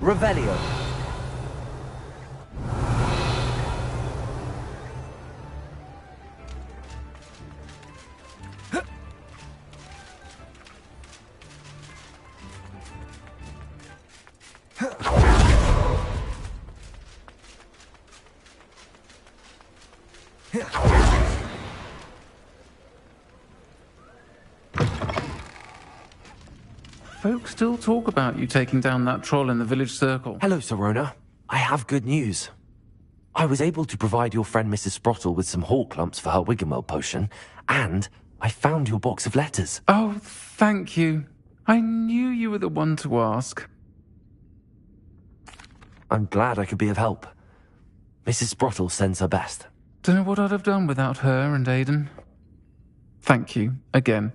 Revelio. Folks still talk about you taking down that troll in the village circle. Hello, Sorona. I have good news. I was able to provide your friend Mrs. Sprottle with some hawk lumps for her Wiggenweld potion, and I found your box of letters. Oh, thank you. I knew you were the one to ask. I'm glad I could be of help. Mrs. Sprottle sends her best. Don't know what I'd have done without her and Aidan. Thank you, again,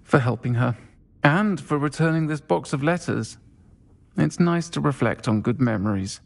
for helping her. And for returning this box of letters. It's nice to reflect on good memories.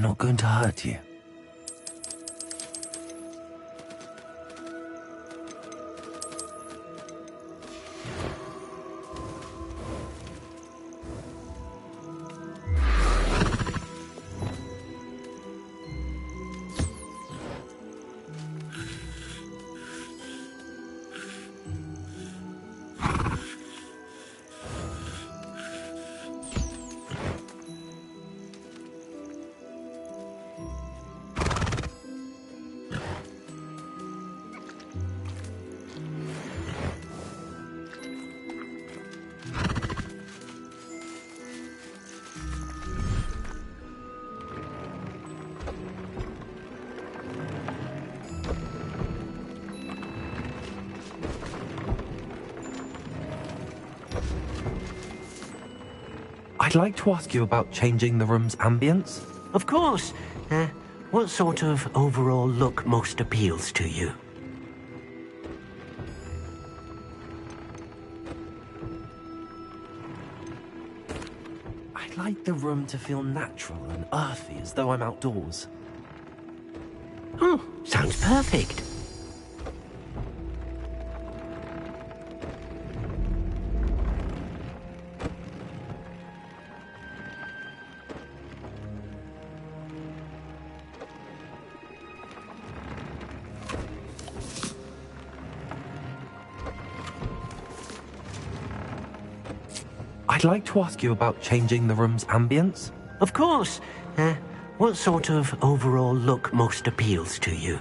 not going to hurt you. I'd like to ask you about changing the room's ambience. Of course. What sort of overall look most appeals to you? I'd like the room to feel natural and earthy, as though I'm outdoors. Oh, sounds perfect. I'd like to ask you about changing the room's ambience. Of course. What sort of overall look most appeals to you?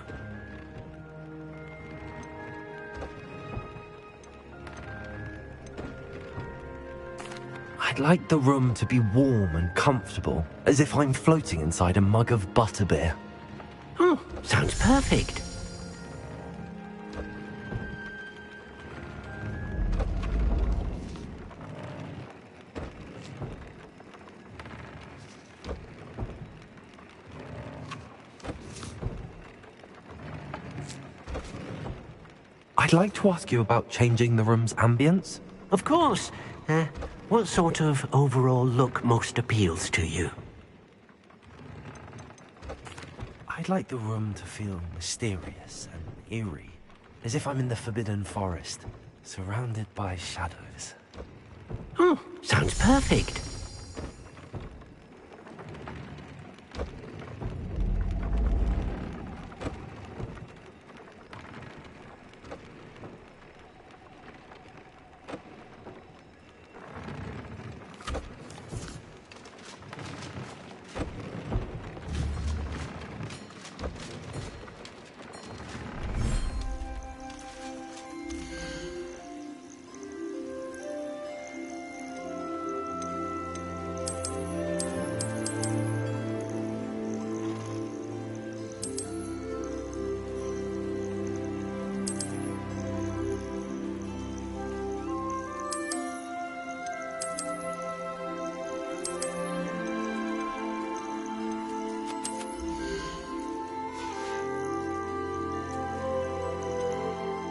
I'd like the room to be warm and comfortable, as if I'm floating inside a mug of butterbeer. Oh, sounds perfect. I'd like to ask you about changing the room's ambience. Of course. What sort of overall look most appeals to you? I'd like the room to feel mysterious and eerie, as if I'm in the Forbidden Forest, surrounded by shadows. Oh, sounds perfect.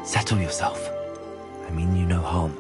Settle yourself. I mean you no harm.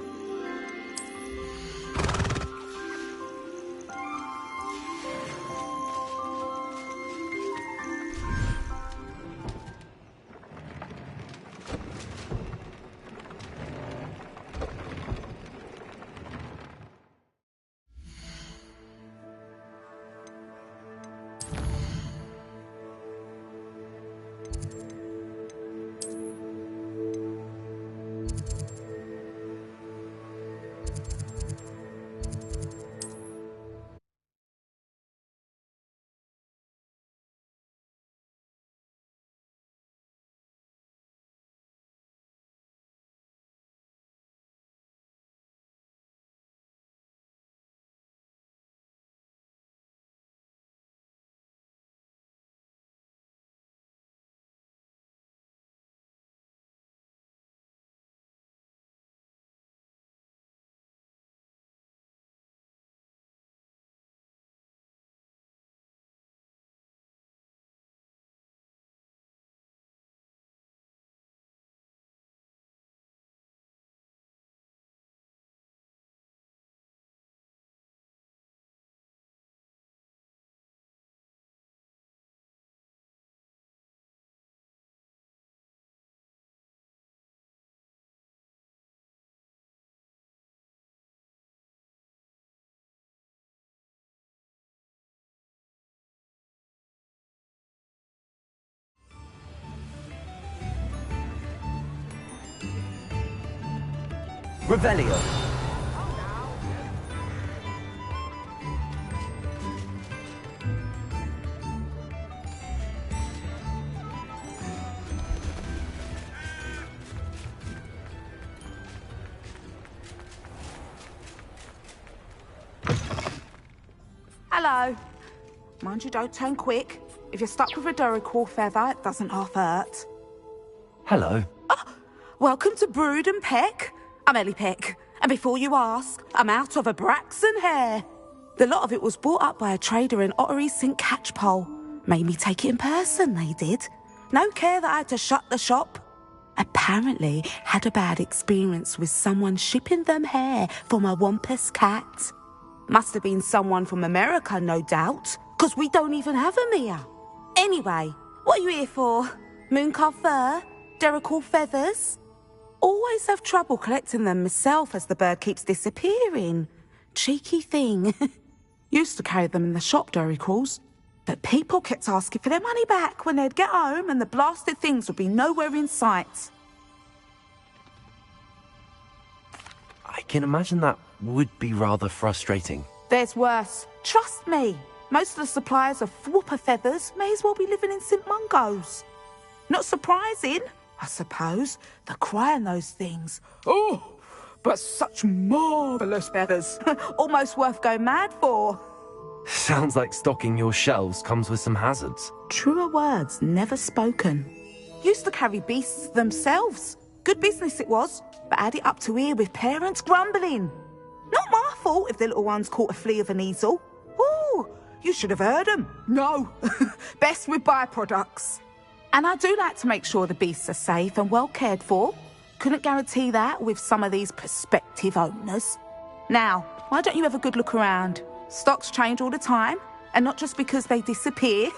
Revelio. Hello. Mind you, don't turn quick. If you're stuck with a Duracell feather, it doesn't half hurt. Hello. Welcome to Brood and Peck. I'm Ellie Peck. And before you ask, I'm out of a Braxton hair. The lot of it was bought up by a trader in Ottery St. Catchpole. Made me take it in person, they did. No care that I had to shut the shop. Apparently had a bad experience with someone shipping them hair for my Wampus cat. Must have been someone from America, no doubt, because we don't even have them here. Anyway, what are you here for? Mooncarved fur? Duracell feathers? Always have trouble collecting them myself as the bird keeps disappearing. Cheeky thing. Used to carry them in the shop, Duracells. But people kept asking for their money back when they'd get home and the blasted things would be nowhere in sight. I can imagine that would be rather frustrating. There's worse. Trust me. Most of the suppliers of whooper feathers may as well be living in St. Mungo's. Not surprising, I suppose, the cry on those things. Oh, but such marvellous feathers. Almost worth going mad for. Sounds like stocking your shelves comes with some hazards. Truer words never spoken. Used to carry beasts themselves. Good business it was, but add it up to here with parents grumbling. Not my fault if the little ones caught a flea of an easel. Ooh, you should have heard them. No, best with byproducts. And I do like to make sure the beasts are safe and well cared for. Couldn't guarantee that with some of these prospective owners. Now, why don't you have a good look around? Stocks change all the time, and not just because they disappear.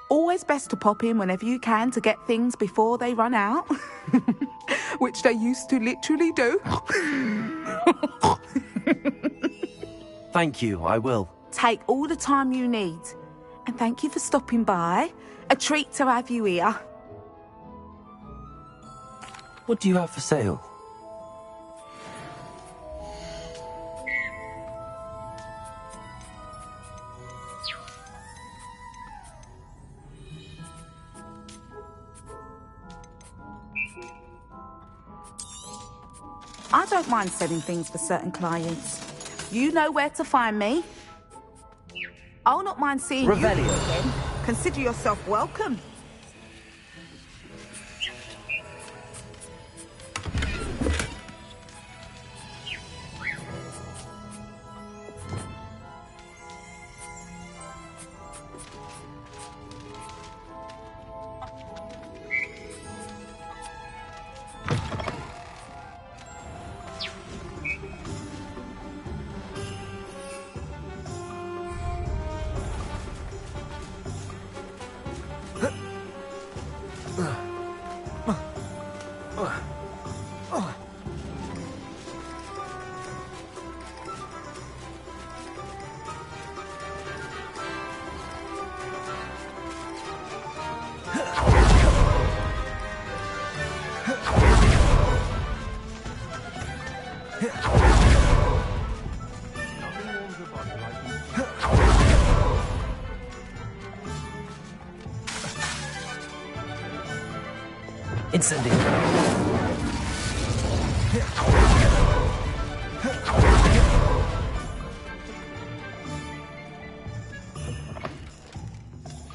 Always best to pop in whenever you can to get things before they run out. Which they used to literally do. Thank you, I will. Take all the time you need. And thank you for stopping by. A treat to have you here. What do you have for sale? I don't mind selling things for certain clients. You know where to find me. I'll not mind seeing Revelio. you again. Consider yourself welcome. Incendio.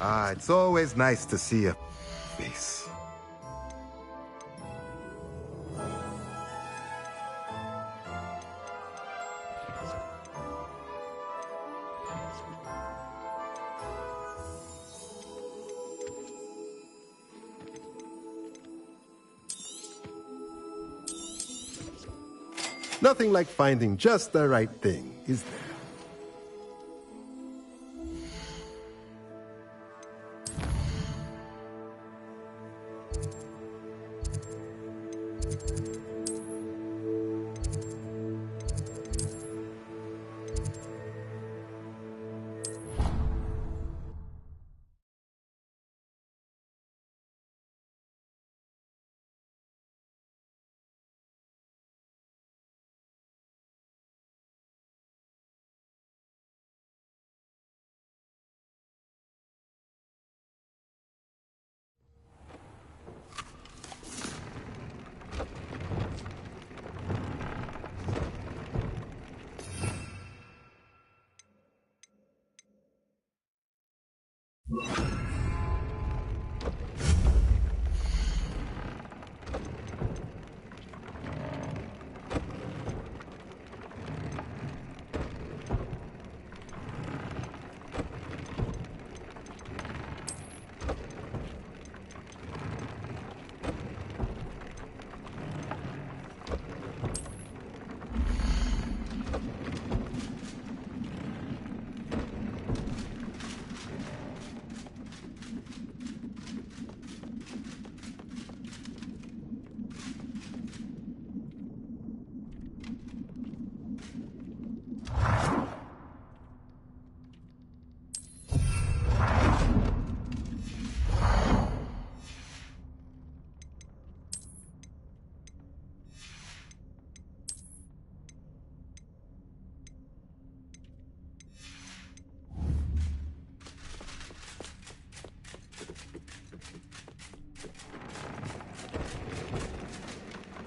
Ah, it's always nice to see a face. Nothing like finding just the right thing, is there?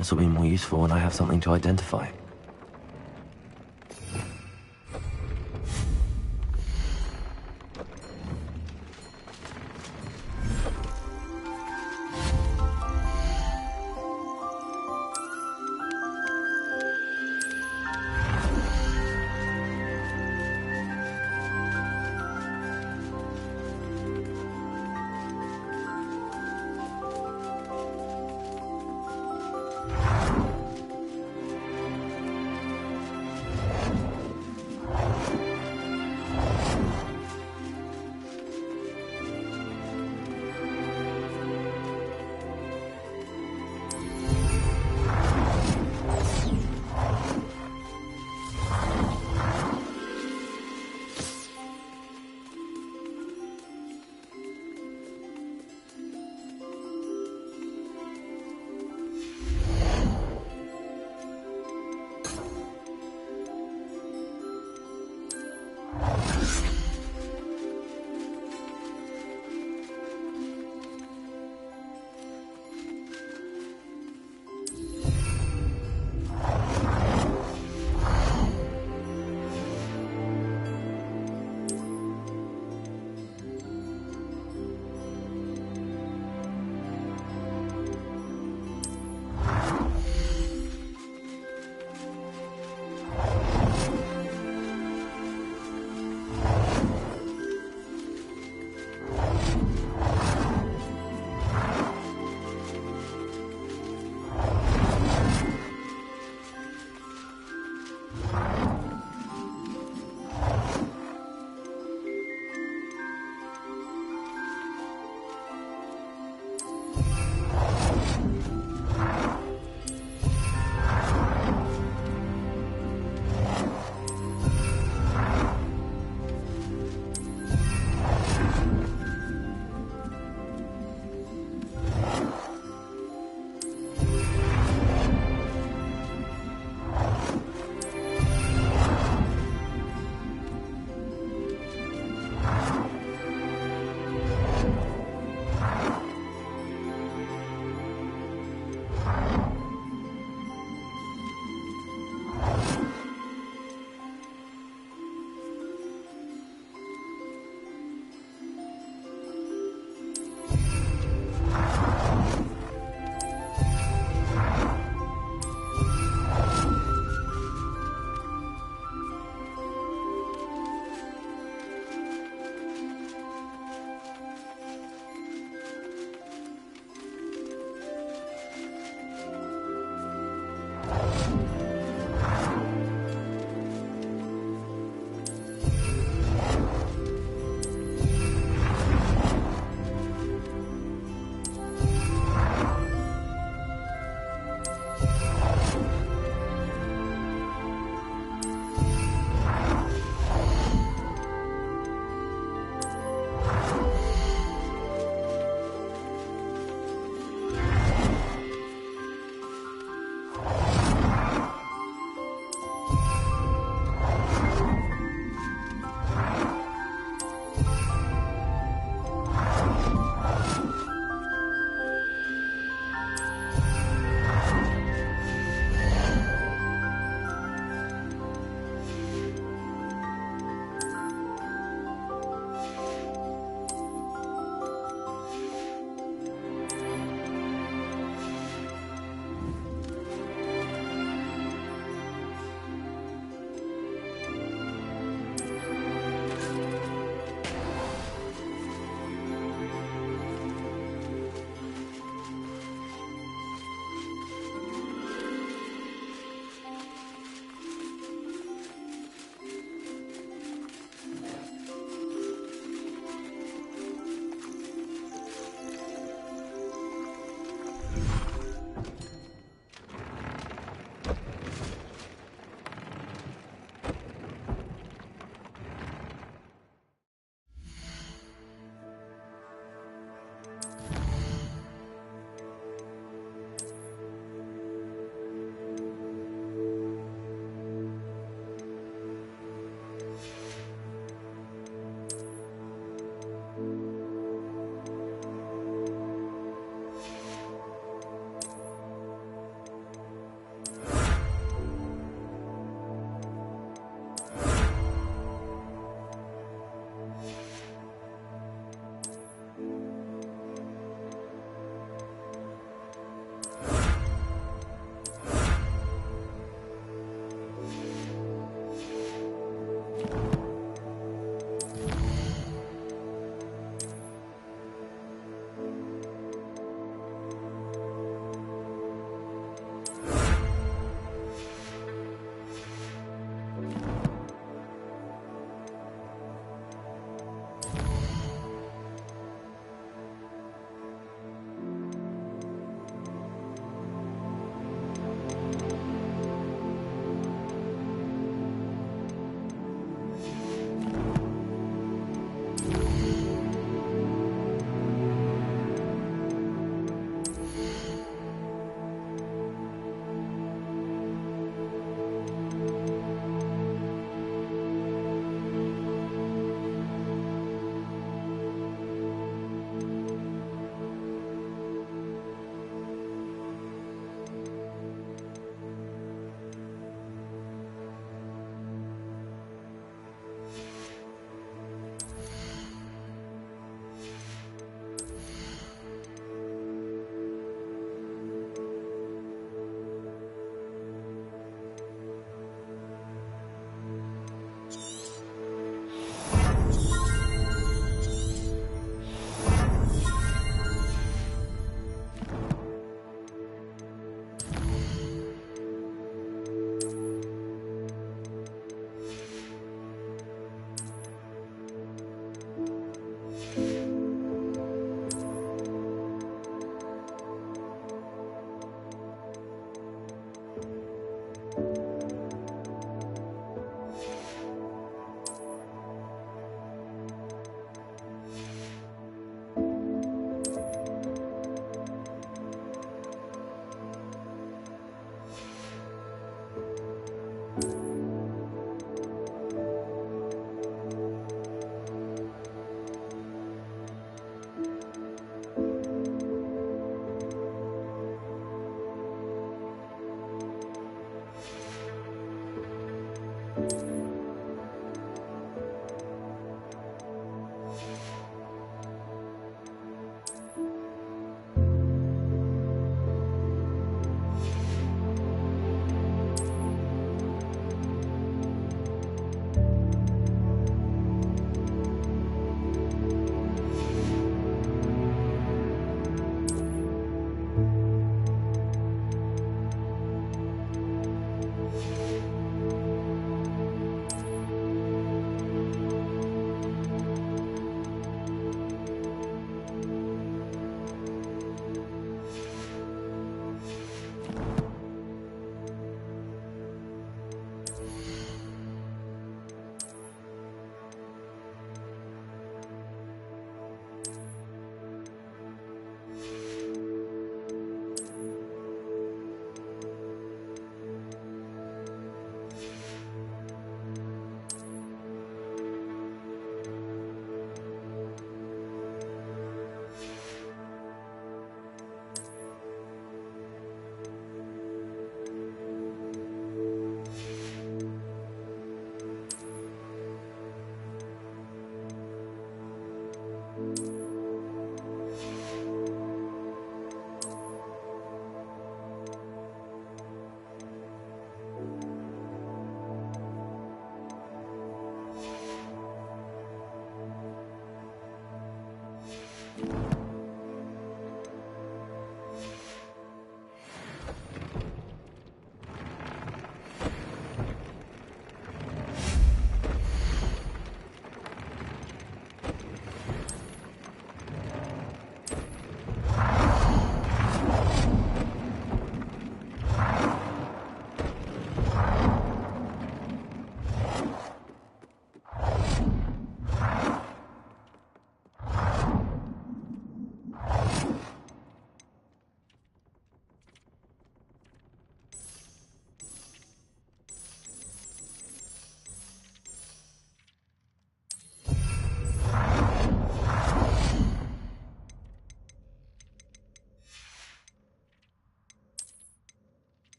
This will be more useful when I have something to identify.